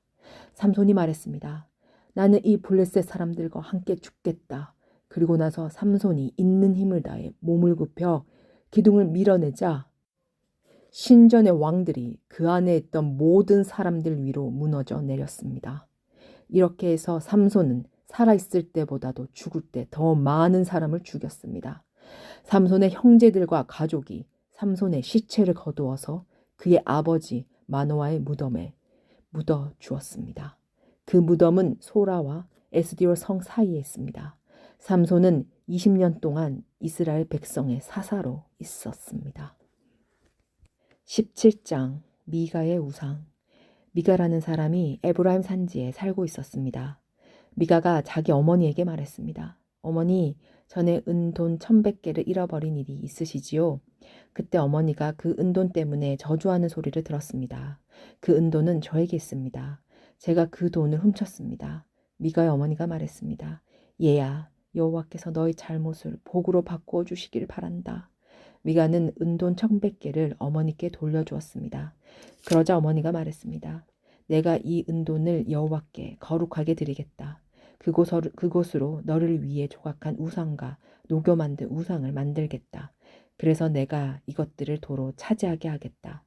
삼손이 말했습니다. 나는 이 블레셋 사람들과 함께 죽겠다. 그리고 나서 삼손이 있는 힘을 다해 몸을 굽혀 기둥을 밀어내자 신전의 왕들이 그 안에 있던 모든 사람들 위로 무너져 내렸습니다. 이렇게 해서 삼손은 살아있을 때보다도 죽을 때 더 많은 사람을 죽였습니다. 삼손의 형제들과 가족이 삼손의 시체를 거두어서 그의 아버지 마노아의 무덤에 묻어 주었습니다. 그 무덤은 소라와 에스디올 성 사이에 있습니다. 삼손은 20년 동안 이스라엘 백성의 사사로 있었습니다. 17장 미가의 우상. 미가라는 사람이 에브라임 산지에 살고 있었습니다. 미가가 자기 어머니에게 말했습니다. 어머니, 전에 은돈 1,100개를 잃어버린 일이 있으시지요? 그때 어머니가 그 은돈 때문에 저주하는 소리를 들었습니다. 그 은돈은 저에게 있습니다. 제가 그 돈을 훔쳤습니다. 미가의 어머니가 말했습니다. 얘야, 여호와께서 너의 잘못을 복으로 바꾸어 주시길 바란다. 미가는 은돈 1,100개를 어머니께 돌려주었습니다. 그러자 어머니가 말했습니다. 내가 이 은돈을 여호와께 거룩하게 드리겠다. 그곳으로 너를 위해 조각한 우상과 녹여 만든 우상을 만들겠다. 그래서 내가 이것들을 도로 차지하게 하겠다.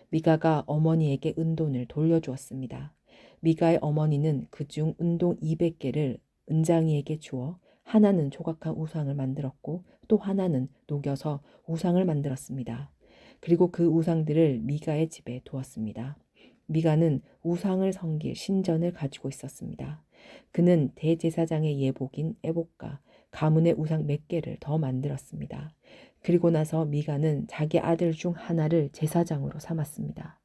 미가가 어머니에게 은돈을 돌려주었습니다. 미가의 어머니는 그중 은돈 200개를 은장이에게 주어 하나는 조각한 우상을 만들었고 또 하나는 녹여서 우상을 만들었습니다. 그리고 그 우상들을 미가의 집에 두었습니다. 미가는 우상을 섬길 신전을 가지고 있었습니다. 그는 대제사장의 예복인 에복과 가문의 우상 몇 개를 더 만들었습니다. 그리고 나서 미가는 자기 아들 중 하나를 제사장으로 삼았습니다.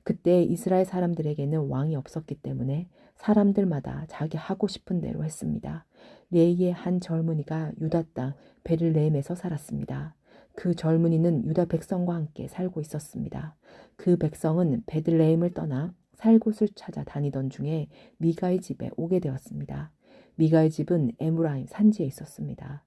그때 이스라엘 사람들에게는 왕이 없었기 때문에 사람들마다 자기 하고 싶은 대로 했습니다. 레이의 한 젊은이가 유다 땅 베들레헴에서 살았습니다. 그 젊은이는 유다 백성과 함께 살고 있었습니다. 그 백성은 베들레헴을 떠나 살 곳을 찾아 다니던 중에 미가의 집에 오게 되었습니다. 미가의 집은 에므라임 산지에 있었습니다.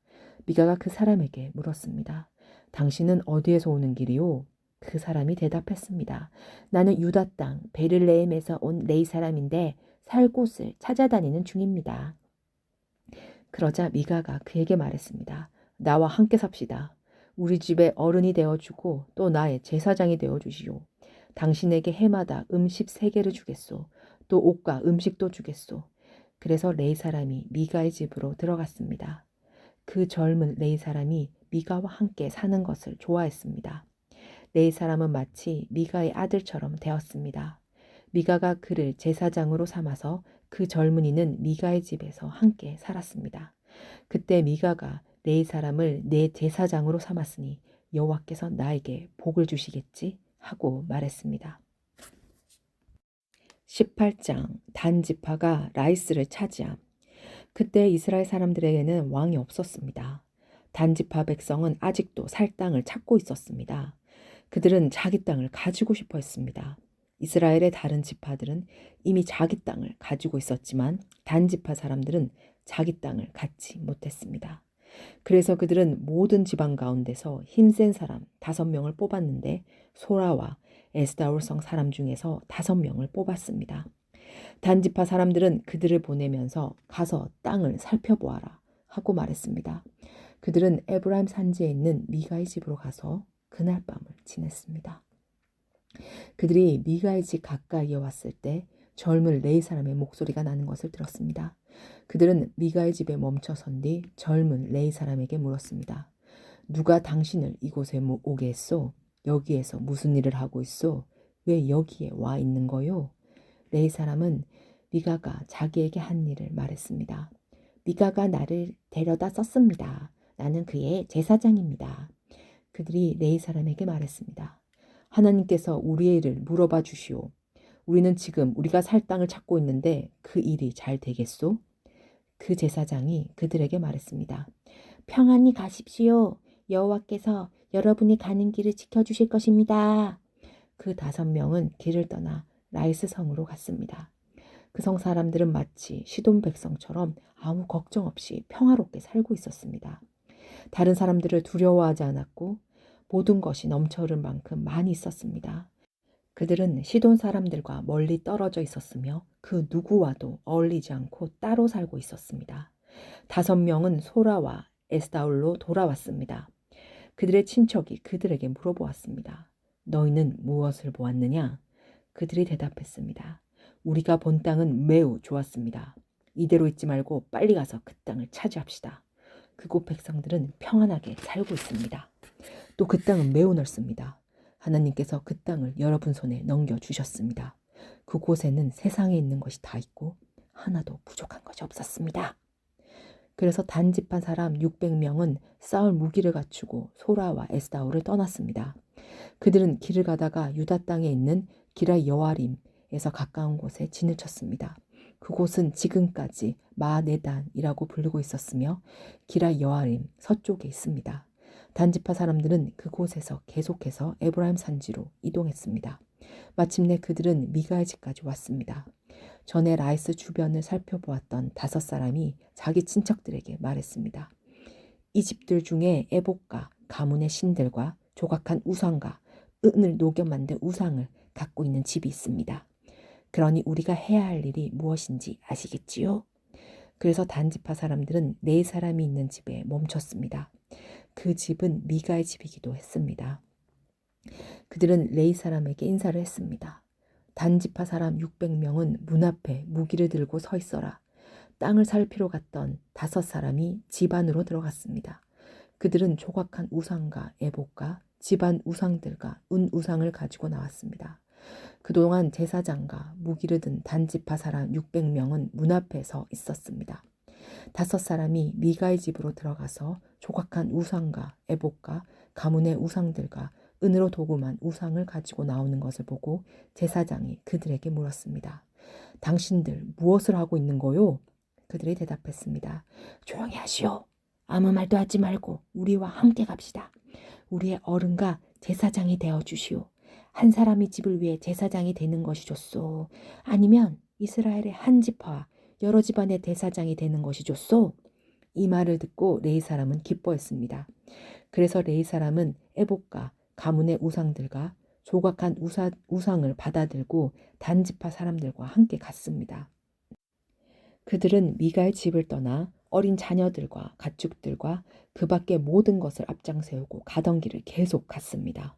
미가가 그 사람에게 물었습니다. 당신은 어디에서 오는 길이요? 그 사람이 대답했습니다. 나는 유다 땅 베들레헴에서 온 레이 사람인데 살 곳을 찾아다니는 중입니다. 그러자 미가가 그에게 말했습니다. 나와 함께 삽시다. 우리 집에 어른이 되어주고 또 나의 제사장이 되어주시오. 당신에게 해마다 음식 3개를 주겠소. 또 옷과 음식도 주겠소. 그래서 레이 사람이 미가의 집으로 들어갔습니다. 그 젊은 레이 사람이 미가와 함께 사는 것을 좋아했습니다. 레이 사람은 마치 미가의 아들처럼 되었습니다. 미가가 그를 제사장으로 삼아서 그 젊은이는 미가의 집에서 함께 살았습니다. 그때 미가가 레이 사람을 내 제사장으로 삼았으니 여호와께서 나에게 복을 주시겠지 하고 말했습니다. 18장 단 지파가 라이스를 차지함. 그때 이스라엘 사람들에게는 왕이 없었습니다. 단 지파 백성은 아직도 살 땅을 찾고 있었습니다. 그들은 자기 땅을 가지고 싶어 했습니다. 이스라엘의 다른 지파들은 이미 자기 땅을 가지고 있었지만 단 지파 사람들은 자기 땅을 갖지 못했습니다. 그래서 그들은 모든 지방 가운데서 힘센 사람 5명을 뽑았는데 소라와 에스다올성 사람 중에서 5명을 뽑았습니다. 단 지파 사람들은 그들을 보내면서 가서 땅을 살펴보아라 하고 말했습니다. 그들은 에브라임 산지에 있는 미가의 집으로 가서 그날 밤을 지냈습니다. 그들이 미가의 집 가까이에 왔을 때 젊은 레이 사람의 목소리가 나는 것을 들었습니다. 그들은 미가의 집에 멈춰선 뒤 젊은 레이 사람에게 물었습니다. 누가 당신을 이곳에 오게 했소? 여기에서 무슨 일을 하고 있소? 왜 여기에 와 있는 거요? 레이 사람은 미가가 자기에게 한 일을 말했습니다. 미가가 나를 데려다 썼습니다. 나는 그의 제사장입니다. 그들이 레이 사람에게 말했습니다. 하나님께서 우리의 일을 물어봐 주시오. 우리는 지금 우리가 살 땅을 찾고 있는데 그 일이 잘 되겠소? 그 제사장이 그들에게 말했습니다. 평안히 가십시오. 여호와께서 여러분이 가는 길을 지켜주실 것입니다. 그 5명은 길을 떠나 라이스 성으로 갔습니다. 그 성 사람들은 마치 시돈 백성처럼 아무 걱정 없이 평화롭게 살고 있었습니다. 다른 사람들을 두려워하지 않았고 모든 것이 넘쳐흐를 만큼 많이 있었습니다. 그들은 시돈 사람들과 멀리 떨어져 있었으며 그 누구와도 어울리지 않고 따로 살고 있었습니다. 5명은 소라와 에스다올로 돌아왔습니다. 그들의 친척이 그들에게 물어보았습니다. 너희는 무엇을 보았느냐? 그들이 대답했습니다. 우리가 본 땅은 매우 좋았습니다. 이대로 있지 말고 빨리 가서 그 땅을 차지합시다. 그곳 백성들은 평안하게 살고 있습니다. 또 그 땅은 매우 넓습니다. 하나님께서 그 땅을 여러분 손에 넘겨주셨습니다. 그곳에는 세상에 있는 것이 다 있고 하나도 부족한 것이 없었습니다. 그래서 단집한 사람 600명은 싸울 무기를 갖추고 소라와 에스다올을 떠났습니다. 그들은 길을 가다가 유다 땅에 있는 기라 여아림에서 가까운 곳에 진을 쳤습니다. 그곳은 지금까지 마네단이라고 부르고 있었으며 기라 여아림 서쪽에 있습니다. 단지파 사람들은 그곳에서 계속해서 에브라임 산지로 이동했습니다. 마침내 그들은 미가의 집까지 왔습니다. 전에 라이스 주변을 살펴보았던 5사람이 자기 친척들에게 말했습니다. 이 집들 중에 에봇과 가문의 신들과 조각한 우상과 은을 녹여 만든 우상을 갖고 있는 집이 있습니다. 그러니 우리가 해야 할 일이 무엇인지 아시겠지요? 그래서 단지파 사람들은 4사람이 있는 집에 멈췄습니다. 그 집은 미가의 집이기도 했습니다. 그들은 레이 사람에게 인사를 했습니다. 단지파 사람 600명은 문 앞에 무기를 들고 서 있어라. 땅을 살피러 갔던 5사람이 집 안으로 들어갔습니다. 그들은 조각한 우상과 에봇과 집안 우상들과 은 우상을 가지고 나왔습니다. 그동안 제사장과 무기를 든 단지파 사람 600명은 문 앞에 서 있었습니다. 5사람이 미가의 집으로 들어가서 조각한 우상과 에봇과 가문의 우상들과 은으로 도금한 우상을 가지고 나오는 것을 보고 제사장이 그들에게 물었습니다. 당신들 무엇을 하고 있는 거요? 그들이 대답했습니다. 조용히 하시오. 아무 말도 하지 말고 우리와 함께 갑시다. 우리의 어른과 제사장이 되어 주시오. 한 사람이 집을 위해 제사장이 되는 것이 좋소. 아니면 이스라엘의 한 지파와 여러 집안의 대사장이 되는 것이 좋소. 이 말을 듣고 레이 사람은 기뻐했습니다. 그래서 레이 사람은 에봇과 가문의 우상들과 조각한 우상을 받아들고 단지파 사람들과 함께 갔습니다. 그들은 미가의 집을 떠나 어린 자녀들과 가축들과 그 밖의 모든 것을 앞장 세우고 가던 길을 계속 갔습니다.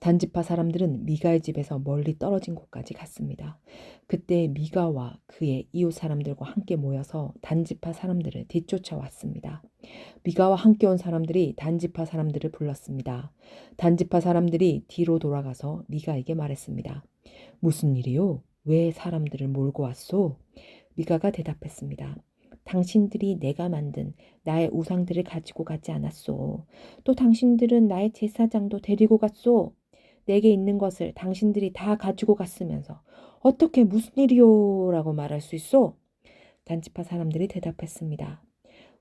단지파 사람들은 미가의 집에서 멀리 떨어진 곳까지 갔습니다. 그때 미가와 그의 이웃 사람들과 함께 모여서 단지파 사람들을 뒤쫓아왔습니다. 미가와 함께 온 사람들이 단지파 사람들을 불렀습니다. 단지파 사람들이 뒤로 돌아가서 미가에게 말했습니다. 무슨 일이요? 왜 사람들을 몰고 왔소? 미가가 대답했습니다. 당신들이 내가 만든 나의 우상들을 가지고 가지 않았소. 또 당신들은 나의 제사장도 데리고 갔소. 내게 있는 것을 당신들이 다 가지고 갔으면서 어떻게 무슨 일이요? 라고 말할 수 있소? 단지파 사람들이 대답했습니다.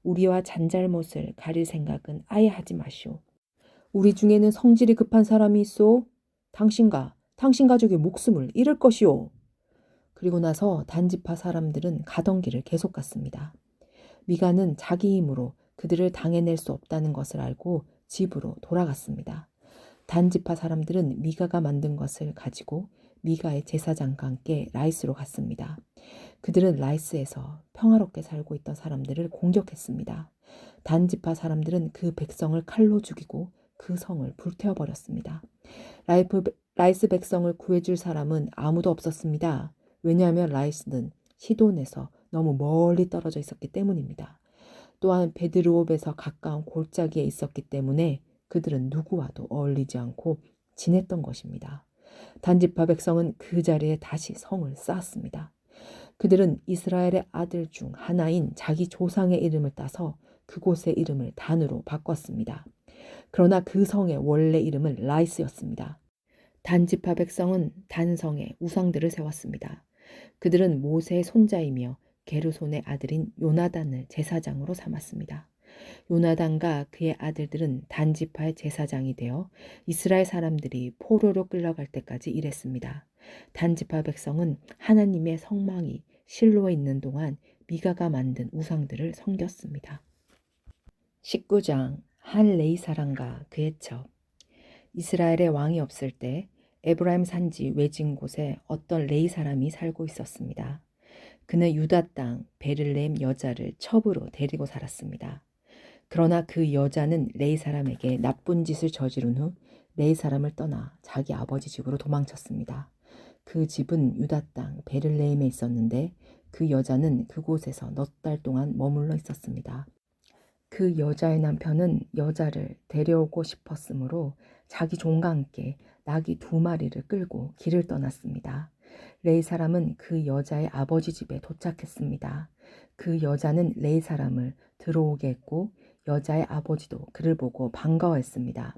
우리와 잔잘못을 가릴 생각은 아예 하지 마시오. 우리 중에는 성질이 급한 사람이 있소. 당신과 당신 가족의 목숨을 잃을 것이오. 그리고 나서 단지파 사람들은 가던 길을 계속 갔습니다. 미가는 자기 힘으로 그들을 당해낼 수 없다는 것을 알고 집으로 돌아갔습니다. 단지파 사람들은 미가가 만든 것을 가지고 미가의 제사장과 함께 라이스로 갔습니다. 그들은 라이스에서 평화롭게 살고 있던 사람들을 공격했습니다. 단지파 사람들은 그 백성을 칼로 죽이고 그 성을 불태워버렸습니다. 라이스 백성을 구해줄 사람은 아무도 없었습니다. 왜냐하면 라이스는 시돈에서 너무 멀리 떨어져 있었기 때문입니다. 또한 베드르옵에서 가까운 골짜기에 있었기 때문에 그들은 누구와도 어울리지 않고 지냈던 것입니다. 단지파 백성은 그 자리에 다시 성을 쌓았습니다. 그들은 이스라엘의 아들 중 하나인 자기 조상의 이름을 따서 그곳의 이름을 단으로 바꿨습니다. 그러나 그 성의 원래 이름은 라이스였습니다. 단지파 백성은 단성에 우상들을 세웠습니다. 그들은 모세의 손자이며 게르손의 아들인 요나단을 제사장으로 삼았습니다. 요나단과 그의 아들들은 단지파의 제사장이 되어 이스라엘 사람들이 포로로 끌려갈 때까지 일했습니다. 단지파 백성은 하나님의 성막이 실로에 있는 동안 미가가 만든 우상들을 섬겼습니다. 19장 한 레이 사람과 그의 첩. 이스라엘의 왕이 없을 때 에브라임 산지 외진 곳에 어떤 레이 사람이 살고 있었습니다. 그는 유다 땅 베를레헴 여자를 첩으로 데리고 살았습니다. 그러나 그 여자는 레이 사람에게 나쁜 짓을 저지른 후 레이 사람을 떠나 자기 아버지 집으로 도망쳤습니다. 그 집은 유다 땅 베를레헴에 있었는데 그 여자는 그곳에서 넉 달 동안 머물러 있었습니다. 그 여자의 남편은 여자를 데려오고 싶었으므로 자기 종과 함께 나귀 2마리를 끌고 길을 떠났습니다. 레이 사람은 그 여자의 아버지 집에 도착했습니다. 그 여자는 레이 사람을 들어오게 했고 여자의 아버지도 그를 보고 반가워했습니다.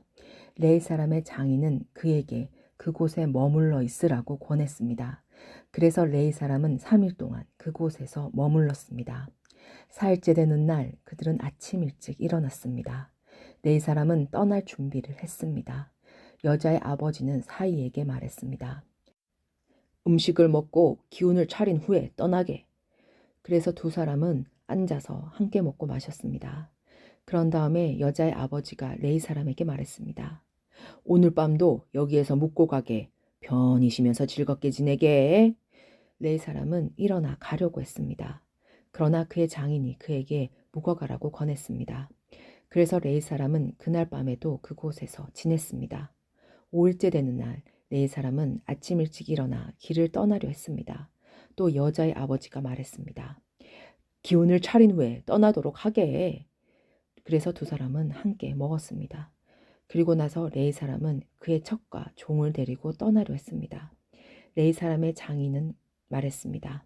레이 사람의 장인은 그에게 그곳에 머물러 있으라고 권했습니다. 그래서 레이 사람은 3일 동안 그곳에서 머물렀습니다. 4일째 되는 날 그들은 아침 일찍 일어났습니다. 레이 사람은 떠날 준비를 했습니다. 여자의 아버지는 사이에게 말했습니다. 음식을 먹고 기운을 차린 후에 떠나게. 그래서 두 사람은 앉아서 함께 먹고 마셨습니다. 그런 다음에 여자의 아버지가 레이 사람에게 말했습니다. 오늘 밤도 여기에서 묵고 가게. 편히 쉬면서 즐겁게 지내게. 레이 사람은 일어나 가려고 했습니다. 그러나 그의 장인이 그에게 묵어가라고 권했습니다. 그래서 레이 사람은 그날 밤에도 그곳에서 지냈습니다. 5일째 되는 날 레이 사람은 아침 일찍 일어나 길을 떠나려 했습니다. 또 여자의 아버지가 말했습니다. 기운을 차린 후에 떠나도록 하게. 그래서 두 사람은 함께 먹었습니다. 그리고 나서 레이 사람은 그의 척과 종을 데리고 떠나려 했습니다. 레이 사람의 장인은 말했습니다.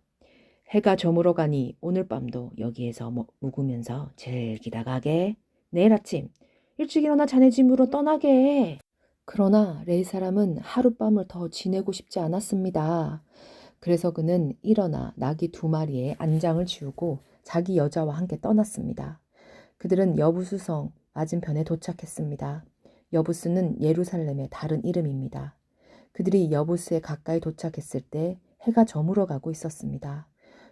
해가 저물어 가니 오늘 밤도 여기에서 묵으면서 즐기다 가게. 내일 아침 일찍 일어나 자네 집으로 떠나게. 그러나 레이 사람은 하룻밤을 더 지내고 싶지 않았습니다. 그래서 그는 일어나 나귀 2마리에 안장을 지우고 자기 여자와 함께 떠났습니다. 그들은 여부수성 맞은편에 도착했습니다. 여부스는 예루살렘의 다른 이름입니다. 그들이 여부스에 가까이 도착했을 때 해가 저물어 가고 있었습니다.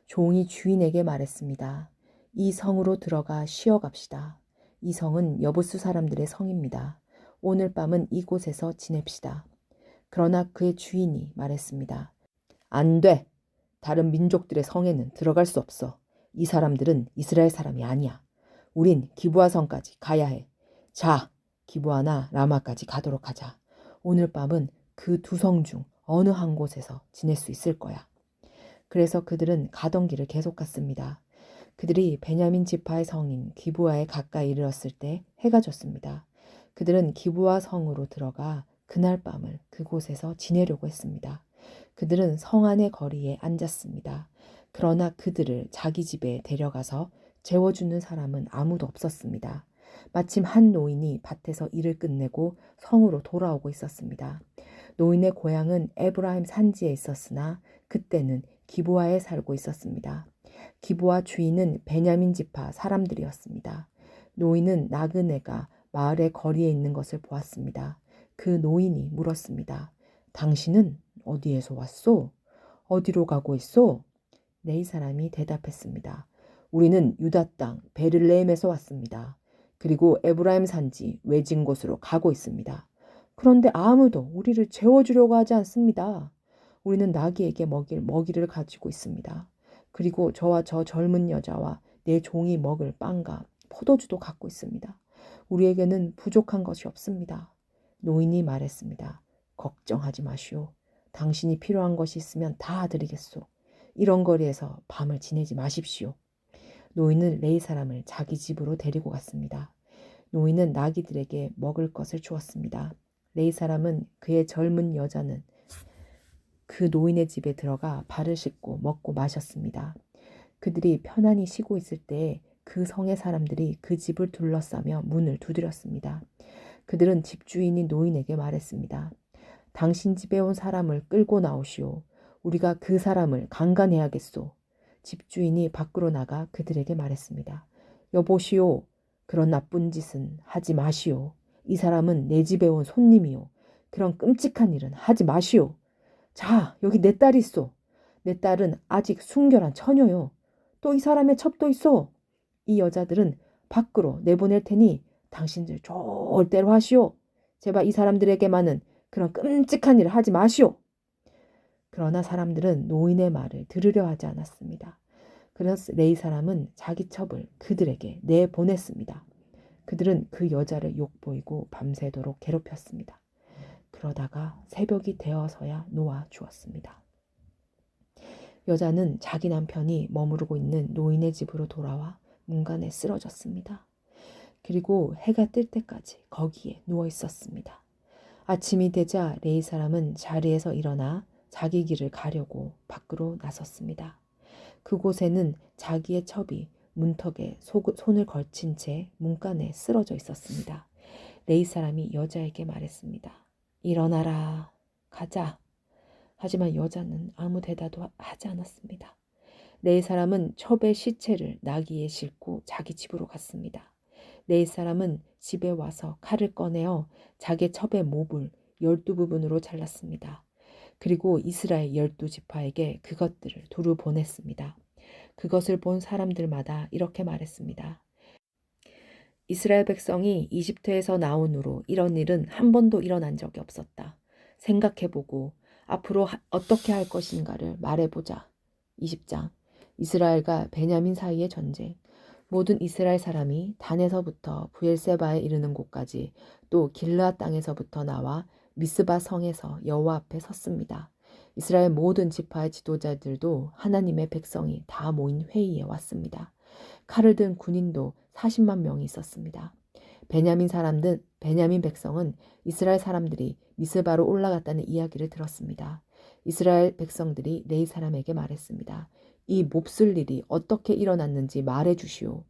종이 주인에게 말했습니다. 이 성으로 들어가 쉬어갑시다. 이 성은 여부스 사람들의 성입니다. 오늘 밤은 이곳에서 지냅시다. 그러나 그의 주인이 말했습니다. 안 돼. 다른 민족들의 성에는 들어갈 수 없어. 이 사람들은 이스라엘 사람이 아니야. 우린 기브아 성까지 가야 해. 자, 기브아나 라마까지 가도록 하자. 오늘 밤은 그 2성 중 어느 한 곳에서 지낼 수 있을 거야. 그래서 그들은 가던 길을 계속 갔습니다. 그들이 베냐민 지파의 성인 기브아에 가까이 이르렀을 때 해가 졌습니다. 그들은 기브아 성으로 들어가 그날 밤을 그곳에서 지내려고 했습니다. 그들은 성 안의 거리에 앉았습니다. 그러나 그들을 자기 집에 데려가서 재워주는 사람은 아무도 없었습니다. 마침 한 노인이 밭에서 일을 끝내고 성으로 돌아오고 있었습니다. 노인의 고향은 에브라임 산지에 있었으나 그때는 기브아에 살고 있었습니다. 기브아 주인은 베냐민 지파 사람들이었습니다. 노인은 나그네가 마을의 거리에 있는 것을 보았습니다. 그 노인이 물었습니다. 당신은 어디에서 왔소? 어디로 가고 있소? 네 사람이 대답했습니다. 우리는 유다 땅 베를레헴에서 왔습니다. 그리고 에브라임 산지 외진 곳으로 가고 있습니다. 그런데 아무도 우리를 재워주려고 하지 않습니다. 우리는 나귀에게 먹이를 가지고 있습니다. 그리고 저와 저 젊은 여자와 내 종이 먹을 빵과 포도주도 갖고 있습니다. 우리에게는 부족한 것이 없습니다. 노인이 말했습니다. 걱정하지 마시오. 당신이 필요한 것이 있으면 다 드리겠소. 이런 거리에서 밤을 지내지 마십시오. 노인은 레이 사람을 자기 집으로 데리고 갔습니다. 노인은 나귀들에게 먹을 것을 주었습니다. 레이 사람은 그의 젊은 여자는 그 노인의 집에 들어가 발을 씻고 먹고 마셨습니다. 그들이 편안히 쉬고 있을 때 그 성의 사람들이 그 집을 둘러싸며 문을 두드렸습니다. 그들은 집주인이 노인에게 말했습니다. 당신 집에 온 사람을 끌고 나오시오. 우리가 그 사람을 강간해야겠소. 집주인이 밖으로 나가 그들에게 말했습니다. 여보시오. 그런 나쁜 짓은 하지 마시오. 이 사람은 내 집에 온 손님이오. 그런 끔찍한 일은 하지 마시오. 자, 여기 내 딸이 있소. 내 딸은 아직 순결한 처녀요. 또 이 사람의 첩도 있소. 이 여자들은 밖으로 내보낼 테니 당신들 좋을 대로 하시오. 제발 이 사람들에게만은 그런 끔찍한 일을 하지 마시오. 그러나 사람들은 노인의 말을 들으려 하지 않았습니다. 그래서 레이 사람은 자기 첩을 그들에게 내보냈습니다. 그들은 그 여자를 욕보이고 밤새도록 괴롭혔습니다. 그러다가 새벽이 되어서야 놓아 주었습니다. 여자는 자기 남편이 머무르고 있는 노인의 집으로 돌아와 문간에 쓰러졌습니다. 그리고 해가 뜰 때까지 거기에 누워 있었습니다. 아침이 되자 레이 사람은 자리에서 일어나 자기 길을 가려고 밖으로 나섰습니다. 그곳에는 자기의 첩이 문턱에 손을 걸친 채 문간에 쓰러져 있었습니다. 레이 사람이 여자에게 말했습니다. 일어나라. 가자. 하지만 여자는 아무 대답도 하지 않았습니다. 네 사람은 첩의 시체를 나귀에 싣고 자기 집으로 갔습니다. 네 사람은 집에 와서 칼을 꺼내어 자기 첩의 몹을 12부분으로 잘랐습니다. 그리고 이스라엘 12지파에게 그것들을 두루 보냈습니다. 그것을 본 사람들마다 이렇게 말했습니다. 이스라엘 백성이 이집트에서 나온 후로 이런 일은 한 번도 일어난 적이 없었다. 생각해보고 앞으로 어떻게 할 것인가를 말해보자. 20장 이스라엘과 베냐민 사이의 전쟁. 모든 이스라엘 사람이 단에서부터 부엘세바에 이르는 곳까지 또 길르앗 땅에서부터 나와 미스바 성에서 여호와 앞에 섰습니다. 이스라엘 모든 지파의 지도자들도 하나님의 백성이 다 모인 회의에 왔습니다. 칼을 든 군인도 40만 명이 있었습니다. 베냐민 백성은 이스라엘 사람들이 미스바로 올라갔다는 이야기를 들었습니다. 이스라엘 백성들이 네 사람에게 말했습니다. 이 몹쓸 일이 어떻게 일어났는지 말해 주시오.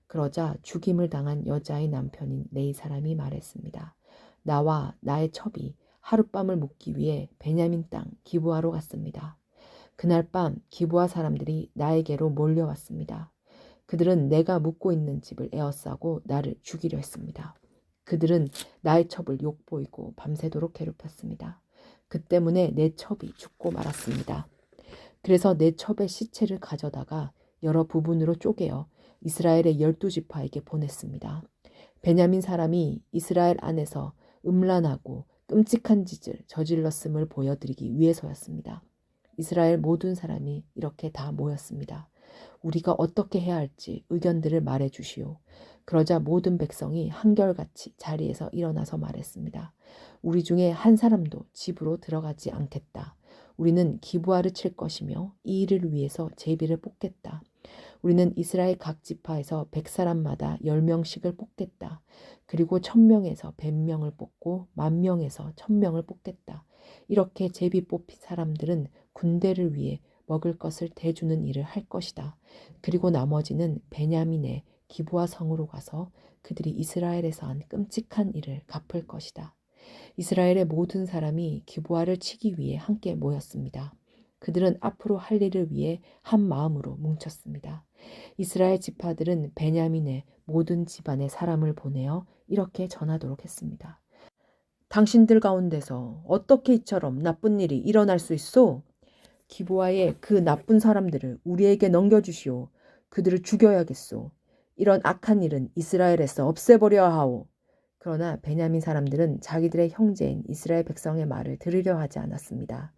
그러자 죽임을 당한 여자의 남편인 네 사람이 말했습니다. 나와 나의 첩이 하룻밤을 묵기 위해 베냐민 땅 기브아로 갔습니다. 그날 밤 기브아 사람들이 나에게로 몰려왔습니다. 그들은 내가 묵고 있는 집을 에워싸고 나를 죽이려 했습니다. 그들은 나의 첩을 욕보이고 밤새도록 괴롭혔습니다. 그 때문에 내 첩이 죽고 말았습니다. 그래서 내 첩의 시체를 가져다가 여러 부분으로 쪼개어 이스라엘의 12지파에게 보냈습니다. 베냐민 사람이 이스라엘 안에서 음란하고 끔찍한 짓을 저질렀음을 보여드리기 위해서였습니다. 이스라엘 모든 사람이 이렇게 다 모였습니다. 우리가 어떻게 해야 할지 의견들을 말해 주시오. 그러자 모든 백성이 한결같이 자리에서 일어나서 말했습니다. 우리 중에 한 사람도 집으로 들어가지 않겠다. 우리는 기브아를 칠 것이며 이 일을 위해서 제비를 뽑겠다. 우리는 이스라엘 각 지파에서 100사람마다 10명씩을 뽑겠다. 그리고 1000명에서 100명을 뽑고 10,000명에서 1000명을 뽑겠다. 이렇게 제비 뽑힌 사람들은 군대를 위해 먹을 것을 대주는 일을 할 것이다. 그리고 나머지는 베냐민의 기브아 성으로 가서 그들이 이스라엘에서 한 끔찍한 일을 갚을 것이다. 이스라엘의 모든 사람이 기브아를 치기 위해 함께 모였습니다. 그들은 앞으로 할 일을 위해 한 마음으로 뭉쳤습니다. 이스라엘 지파들은 베냐민의 모든 집안의 사람을 보내어 이렇게 전하도록 했습니다. 당신들 가운데서 어떻게 이처럼 나쁜 일이 일어날 수 있소? 기브아의 그 나쁜 사람들을 우리에게 넘겨주시오. 그들을 죽여야겠소. 이런 악한 일은 이스라엘에서 없애버려야 하오. 그러나 베냐민 사람들은 자기들의 형제인 이스라엘 백성의 말을 들으려 하지 않았습니다.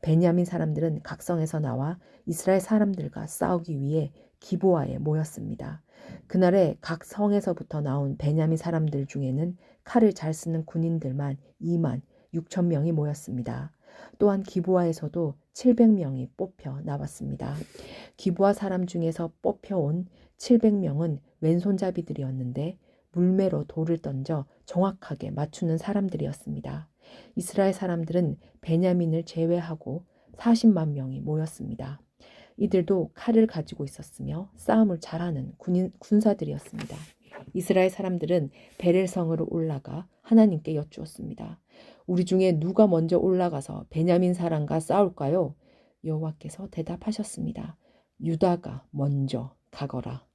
베냐민 사람들은 각성에서 나와 이스라엘 사람들과 싸우기 위해 기브아에 모였습니다. 그날에 각 성에서부터 나온 베냐민 사람들 중에는 칼을 잘 쓰는 군인들만 2만 6천 명이 모였습니다. 또한 기브아에서도 700명이 뽑혀 나왔습니다. 기브아 사람 중에서 뽑혀온 700명은 왼손잡이들이었는데 물매로 돌을 던져 정확하게 맞추는 사람들이었습니다. 이스라엘 사람들은 베냐민을 제외하고 40만 명이 모였습니다. 이들도 칼을 가지고 있었으며 싸움을 잘하는 군사들이었습니다. 이스라엘 사람들은 베렐성으로 올라가 하나님께 여쭈었습니다. 우리 중에 누가 먼저 올라가서 베냐민 사람과 싸울까요? 여호와께서 대답하셨습니다. 유다가 먼저 가거라.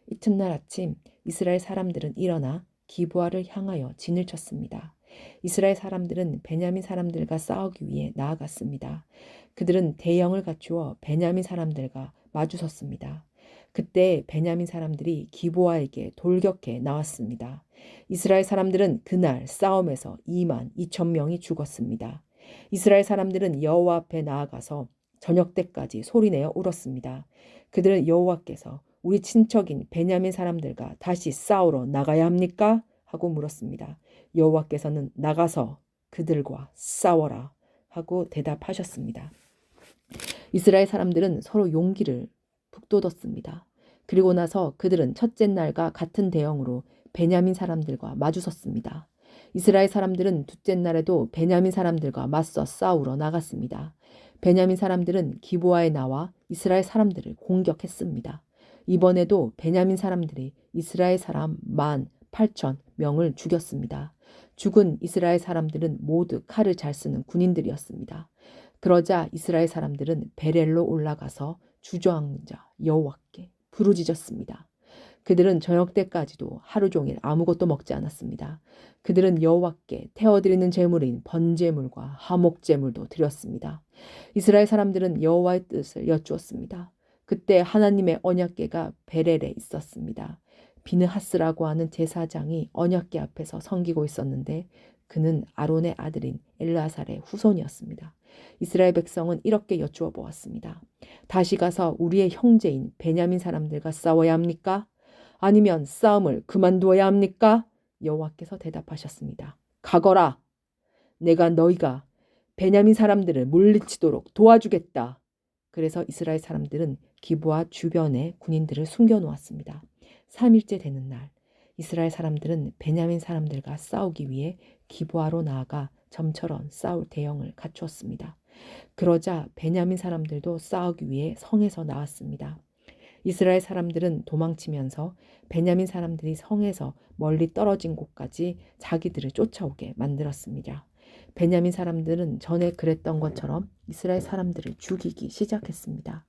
이튿날 아침 이스라엘 사람들은 일어나 기브아를 향하여 진을 쳤습니다. 이스라엘 사람들은 베냐민 사람들과 싸우기 위해 나아갔습니다. 그들은 대형을 갖추어 베냐민 사람들과 마주섰습니다. 그때 베냐민 사람들이 기브아에게 돌격해 나왔습니다. 이스라엘 사람들은 그날 싸움에서 2만 2천 명이 죽었습니다. 이스라엘 사람들은 여호와 앞에 나아가서 저녁 때까지 소리내어 울었습니다. 그들은 여호와께서 우리 친척인 베냐민 사람들과 다시 싸우러 나가야 합니까? 하고 물었습니다. 여호와께서는 나가서 그들과 싸워라 하고 대답하셨습니다. 이스라엘 사람들은 서로 용기를 북돋았습니다. 그리고 나서 그들은 첫째 날과 같은 대형으로 베냐민 사람들과 마주섰습니다. 이스라엘 사람들은 둘째 날에도 베냐민 사람들과 맞서 싸우러 나갔습니다. 베냐민 사람들은 기브아에 나와 이스라엘 사람들을 공격했습니다. 이번에도 베냐민 사람들이 이스라엘 사람 18,000명을 죽였습니다. 죽은 이스라엘 사람들은 모두 칼을 잘 쓰는 군인들이었습니다. 그러자 이스라엘 사람들은 베렐로 올라가서 주저앉아 여호와께 부르짖었습니다. 그들은 저녁 때까지도 하루 종일 아무것도 먹지 않았습니다. 그들은 여호와께 태워드리는 제물인 번제물과 화목제물도 드렸습니다. 이스라엘 사람들은 여호와의 뜻을 여쭈었습니다. 그때 하나님의 언약궤가 베렐에 있었습니다. 비느하스라고 하는 제사장이 언약궤 앞에서 섬기고 있었는데 그는 아론의 아들인 엘르아살의 후손이었습니다. 이스라엘 백성은 이렇게 여쭈어 보았습니다. 다시 가서 우리의 형제인 베냐민 사람들과 싸워야 합니까? 아니면 싸움을 그만두어야 합니까? 여호와께서 대답하셨습니다. 가거라. 내가 너희가 베냐민 사람들을 물리치도록 도와주겠다. 그래서 이스라엘 사람들은 기브아 주변에 군인들을 숨겨놓았습니다. 3일째 되는 날 이스라엘 사람들은 베냐민 사람들과 싸우기 위해 기브아로 나아가 점처럼 싸울 대형을 갖추었습니다. 그러자 베냐민 사람들도 싸우기 위해 성에서 나왔습니다. 이스라엘 사람들은 도망치면서 베냐민 사람들이 성에서 멀리 떨어진 곳까지 자기들을 쫓아오게 만들었습니다. 베냐민 사람들은 전에 그랬던 것처럼 이스라엘 사람들을 죽이기 시작했습니다.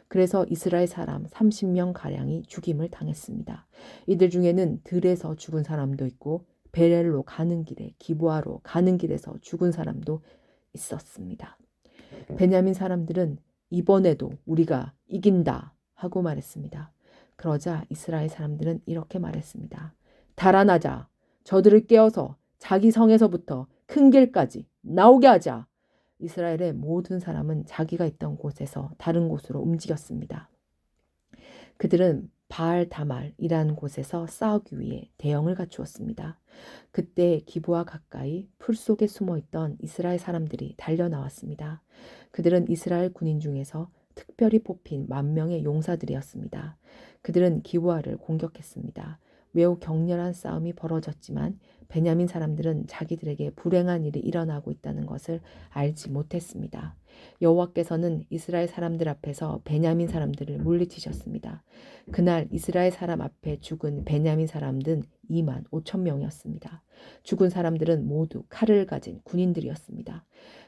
그래서 이스라엘 사람 30명 가량이 죽임을 당했습니다. 이들 중에는 들에서 죽은 사람도 있고 베렐로 가는 길에 기브아로 가는 길에서 죽은 사람도 있었습니다. 베냐민 사람들은 이번에도 우리가 이긴다 하고 말했습니다. 그러자 이스라엘 사람들은 이렇게 말했습니다. 달아나자. 저들을 깨워서 자기 성에서부터 큰 길까지 나오게 하자. 이스라엘의 모든 사람은 자기가 있던 곳에서 다른 곳으로 움직였습니다. 그들은 바알 다말이라는 곳에서 싸우기 위해 대형을 갖추었습니다. 그때 기브아 가까이 풀 속에 숨어있던 이스라엘 사람들이 달려나왔습니다. 그들은 이스라엘 군인 중에서 특별히 뽑힌 10,000명의 용사들이었습니다. 그들은 기브아를 공격했습니다. 매우 격렬한 싸움이 벌어졌지만 베냐민 사람들은 자기들에게 불행한 일이 일어나고 있다는 것을 알지 못했습니다. 여호와께서는 이스라엘 사람들 앞에서 베냐민 사람들을 물리치셨습니다. 그날 이스라엘 사람 앞에 죽은 베냐민 사람들은 25,000명이었습니다. 죽은 사람들은 모두 칼을 가진 군인들이었습니다.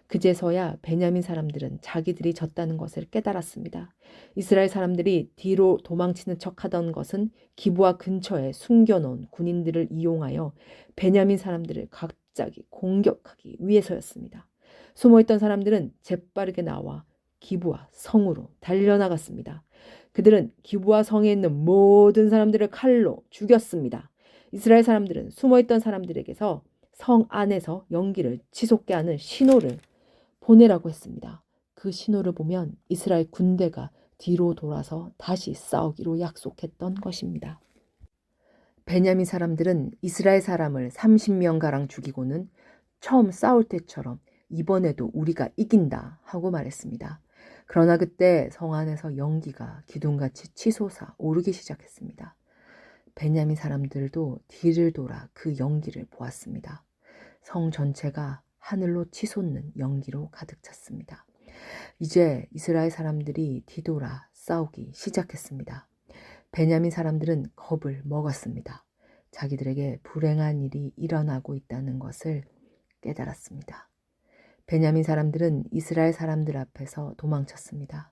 그제서야 베냐민 사람들은 자기들이 졌다는 것을 깨달았습니다. 이스라엘 사람들이 뒤로 도망치는 척하던 것은 기브아 근처에 숨겨놓은 군인들을 이용하여 베냐민 사람들을 갑자기 공격하기 위해서였습니다. 숨어있던 사람들은 재빠르게 나와 기브아 성으로 달려나갔습니다. 그들은 기브아 성에 있는 모든 사람들을 칼로 죽였습니다. 이스라엘 사람들은 숨어있던 사람들에게서 성 안에서 연기를 치솟게 하는 신호를 보내라고 했습니다. 그 신호를 보면 이스라엘 군대가 뒤로 돌아서 다시 싸우기로 약속했던 것입니다. 베냐민 사람들은 이스라엘 사람을 30명가량 죽이고는 처음 싸울 때처럼 이번에도 우리가 이긴다 하고 말했습니다. 그러나 그때 성 안에서 연기가 기둥같이 치솟아 오르기 시작했습니다. 베냐민 사람들도 뒤를 돌아 그 연기를 보았습니다. 성 전체가 하늘로 치솟는 연기로 가득 찼습니다. 이제 이스라엘 사람들이 뒤돌아 싸우기 시작했습니다. 베냐민 사람들은 겁을 먹었습니다. 자기들에게 불행한 일이 일어나고 있다는 것을 깨달았습니다. 베냐민 사람들은 이스라엘 사람들 앞에서 도망쳤습니다.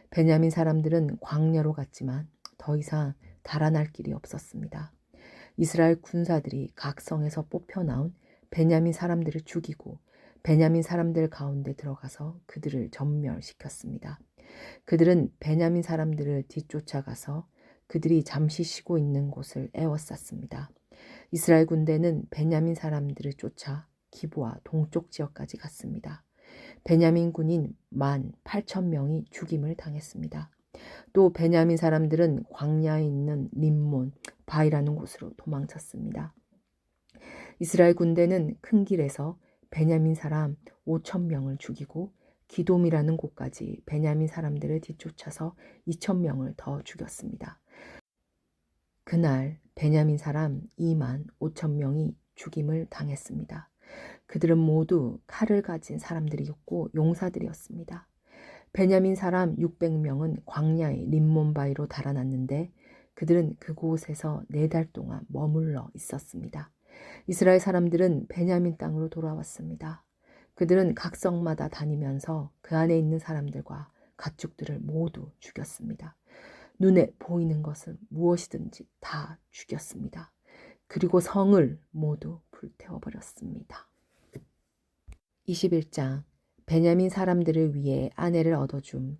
베냐민 사람들은 광야로 갔지만 더 이상 달아날 길이 없었습니다. 이스라엘 군사들이 각 성에서 뽑혀 나온 베냐민 사람들을 죽이고 베냐민 사람들 가운데 들어가서 그들을 전멸시켰습니다. 그들은 베냐민 사람들을 뒤쫓아가서 그들이 잠시 쉬고 있는 곳을 에워쌌습니다. 이스라엘 군대는 베냐민 사람들을 쫓아 기브아 동쪽 지역까지 갔습니다. 베냐민 군인 18,000명이 죽임을 당했습니다. 또 베냐민 사람들은 광야에 있는 림몬 바이라는 곳으로 도망쳤습니다. 이스라엘 군대는 큰 길에서 베냐민 사람 5,000명을 죽이고 기돔이라는 곳까지 베냐민 사람들을 뒤쫓아서 2,000명을 더 죽였습니다. 그날 베냐민 사람 25,000명이 죽임을 당했습니다. 그들은 모두 칼을 가진 사람들이었고 용사들이었습니다. 베냐민 사람 600명은 광야의 림몬바이로 달아났는데 그들은 그곳에서 4달 동안 머물러 있었습니다. 이스라엘 사람들은 베냐민 땅으로 돌아왔습니다. 그들은 각 성마다 다니면서 그 안에 있는 사람들과 가축들을 모두 죽였습니다. 눈에 보이는 것은 무엇이든지 다 죽였습니다. 그리고 성을 모두 불태워버렸습니다. 21장 베냐민 사람들을 위해 아내를 얻어줌.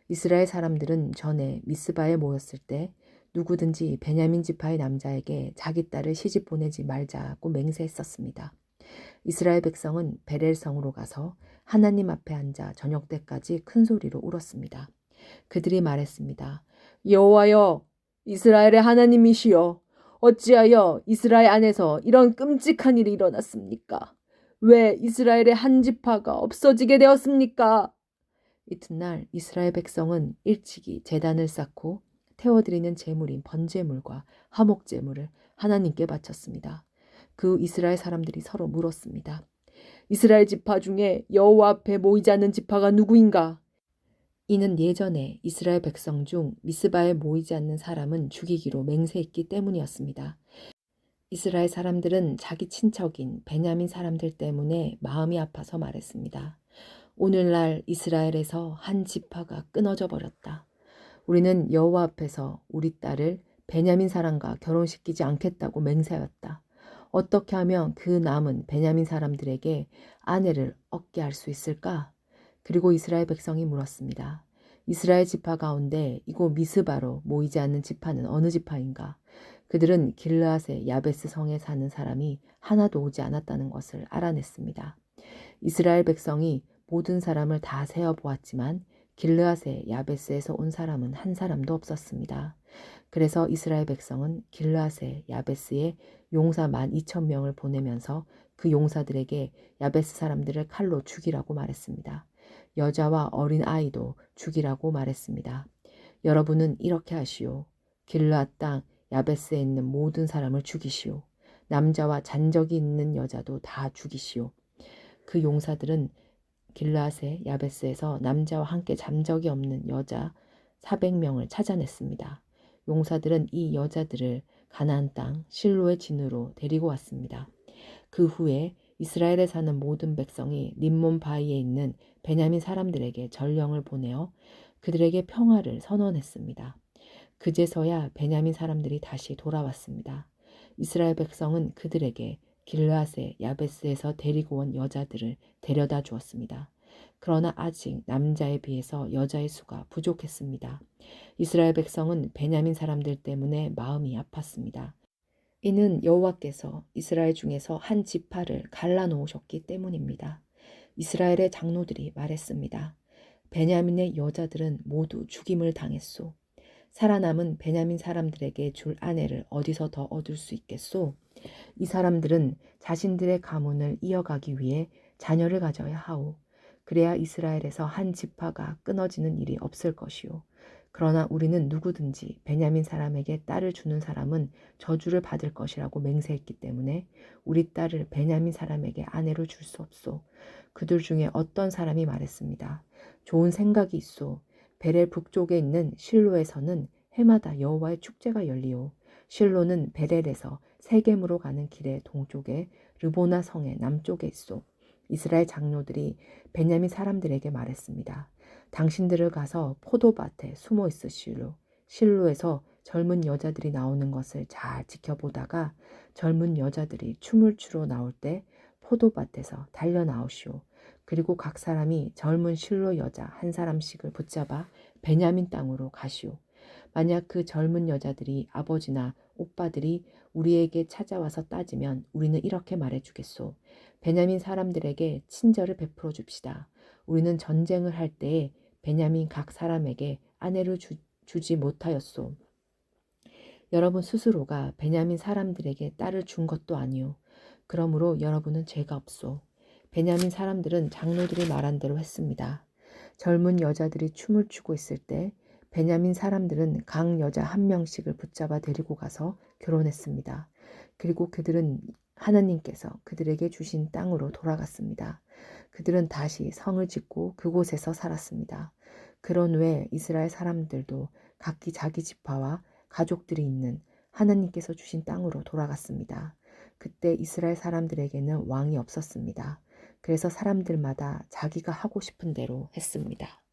이스라엘 사람들은 전에 미스바에 모였을 때 누구든지 베냐민 지파의 남자에게 자기 딸을 시집 보내지 말자고 맹세했었습니다. 이스라엘 백성은 베렐성으로 가서 하나님 앞에 앉아 저녁 때까지 큰 소리로 울었습니다. 그들이 말했습니다. 여호와여, 이스라엘의 하나님이시여, 어찌하여 이스라엘 안에서 이런 끔찍한 일이 일어났습니까? 왜 이스라엘의 한 지파가 없어지게 되었습니까? 이튿날 이스라엘 백성은 일찍이 제단을 쌓고 태워드리는 제물인 번제물과 화목제물을 하나님께 바쳤습니다. 그 이스라엘 사람들이 서로 물었습니다. 이스라엘 지파 중에 여호와 앞에 모이지 않는 지파가 누구인가? 이는 예전에 이스라엘 백성 중 미스바에 모이지 않는 사람은 죽이기로 맹세했기 때문이었습니다. 이스라엘 사람들은 자기 친척인 베냐민 사람들 때문에 마음이 아파서 말했습니다. 오늘날 이스라엘에서 한 지파가 끊어져 버렸다. 우리는 여호와 앞에서 우리 딸을 베냐민 사람과 결혼시키지 않겠다고 맹세하였다. 어떻게 하면 그 남은 베냐민 사람들에게 아내를 얻게 할 수 있을까? 그리고 이스라엘 백성이 물었습니다. 이스라엘 지파 가운데 이곳 미스바로 모이지 않는 지파는 어느 지파인가? 그들은 길르앗의 야베스 성에 사는 사람이 하나도 오지 않았다는 것을 알아냈습니다. 이스라엘 백성이 모든 사람을 다 세어보았지만 길르앗의 야베스에서 온 사람은 한 사람도 없었습니다. 그래서 이스라엘 백성은 길르앗의 야베스에 용사 12,000명을 보내면서 그 용사들에게 야베스 사람들을 칼로 죽이라고 말했습니다. 여자와 어린 아이도 죽이라고 말했습니다. 여러분은 이렇게 하시오. 길르앗 땅 야베스에 있는 모든 사람을 죽이시오. 남자와 잔적이 있는 여자도 다 죽이시오. 그 용사들은 길르앗의 야베스에서 남자와 함께 잠적이 없는 여자 400명을 찾아냈습니다. 용사들은 이 여자들을 가나안 땅 실로의 진으로 데리고 왔습니다. 그 후에 이스라엘에 사는 모든 백성이 림몬 바위에 있는 베냐민 사람들에게 전령을 보내어 그들에게 평화를 선언했습니다. 그제서야 베냐민 사람들이 다시 돌아왔습니다. 이스라엘 백성은 그들에게 길르앗의 야베스에서 데리고 온 여자들을 데려다 주었습니다. 그러나 아직 남자에 비해서 여자의 수가 부족했습니다. 이스라엘 백성은 베냐민 사람들 때문에 마음이 아팠습니다. 이는 여호와께서 이스라엘 중에서 한 지파를 갈라놓으셨기 때문입니다. 이스라엘의 장로들이 말했습니다. 베냐민의 여자들은 모두 죽임을 당했소. 살아남은 베냐민 사람들에게 줄 아내를 어디서 더 얻을 수 있겠소? 이 사람들은 자신들의 가문을 이어가기 위해 자녀를 가져야 하오. 그래야 이스라엘에서 한 지파가 끊어지는 일이 없을 것이오. 그러나 우리는 누구든지 베냐민 사람에게 딸을 주는 사람은 저주를 받을 것이라고 맹세했기 때문에 우리 딸을 베냐민 사람에게 아내로 줄 수 없소. 그들 중에 어떤 사람이 말했습니다. 좋은 생각이 있소. 베렐 북쪽에 있는 실로에서는 해마다 여호와의 축제가 열리오. 실로는 베렐에서 세겜으로 가는 길의 동쪽에 르보나 성의 남쪽에 있소. 이스라엘 장로들이 베냐민 사람들에게 말했습니다. 당신들을 가서 포도밭에 숨어 있으시오. 실로에서 젊은 여자들이 나오는 것을 잘 지켜보다가 젊은 여자들이 춤을 추러 나올 때 포도밭에서 달려 나오시오. 그리고 각 사람이 젊은 실로 여자 한 사람씩을 붙잡아 베냐민 땅으로 가시오. 만약 그 젊은 여자들이 아버지나 오빠들이 우리에게 찾아와서 따지면 우리는 이렇게 말해주겠소. 베냐민 사람들에게 친절을 베풀어 줍시다. 우리는 전쟁을 할 때에 베냐민 각 사람에게 아내를 주지 못하였소. 여러분 스스로가 베냐민 사람들에게 딸을 준 것도 아니오. 그러므로 여러분은 죄가 없소. 베냐민 사람들은 장로들이 말한 대로 했습니다. 젊은 여자들이 춤을 추고 있을 때 베냐민 사람들은 각 여자 한 명씩을 붙잡아 데리고 가서 결혼했습니다. 그리고 그들은 하나님께서 그들에게 주신 땅으로 돌아갔습니다. 그들은 다시 성을 짓고 그곳에서 살았습니다. 그런 후에 이스라엘 사람들도 각기 자기 지파와 가족들이 있는 하나님께서 주신 땅으로 돌아갔습니다. 그때 이스라엘 사람들에게는 왕이 없었습니다. 그래서 사람들마다 자기가 하고 싶은 대로 했습니다.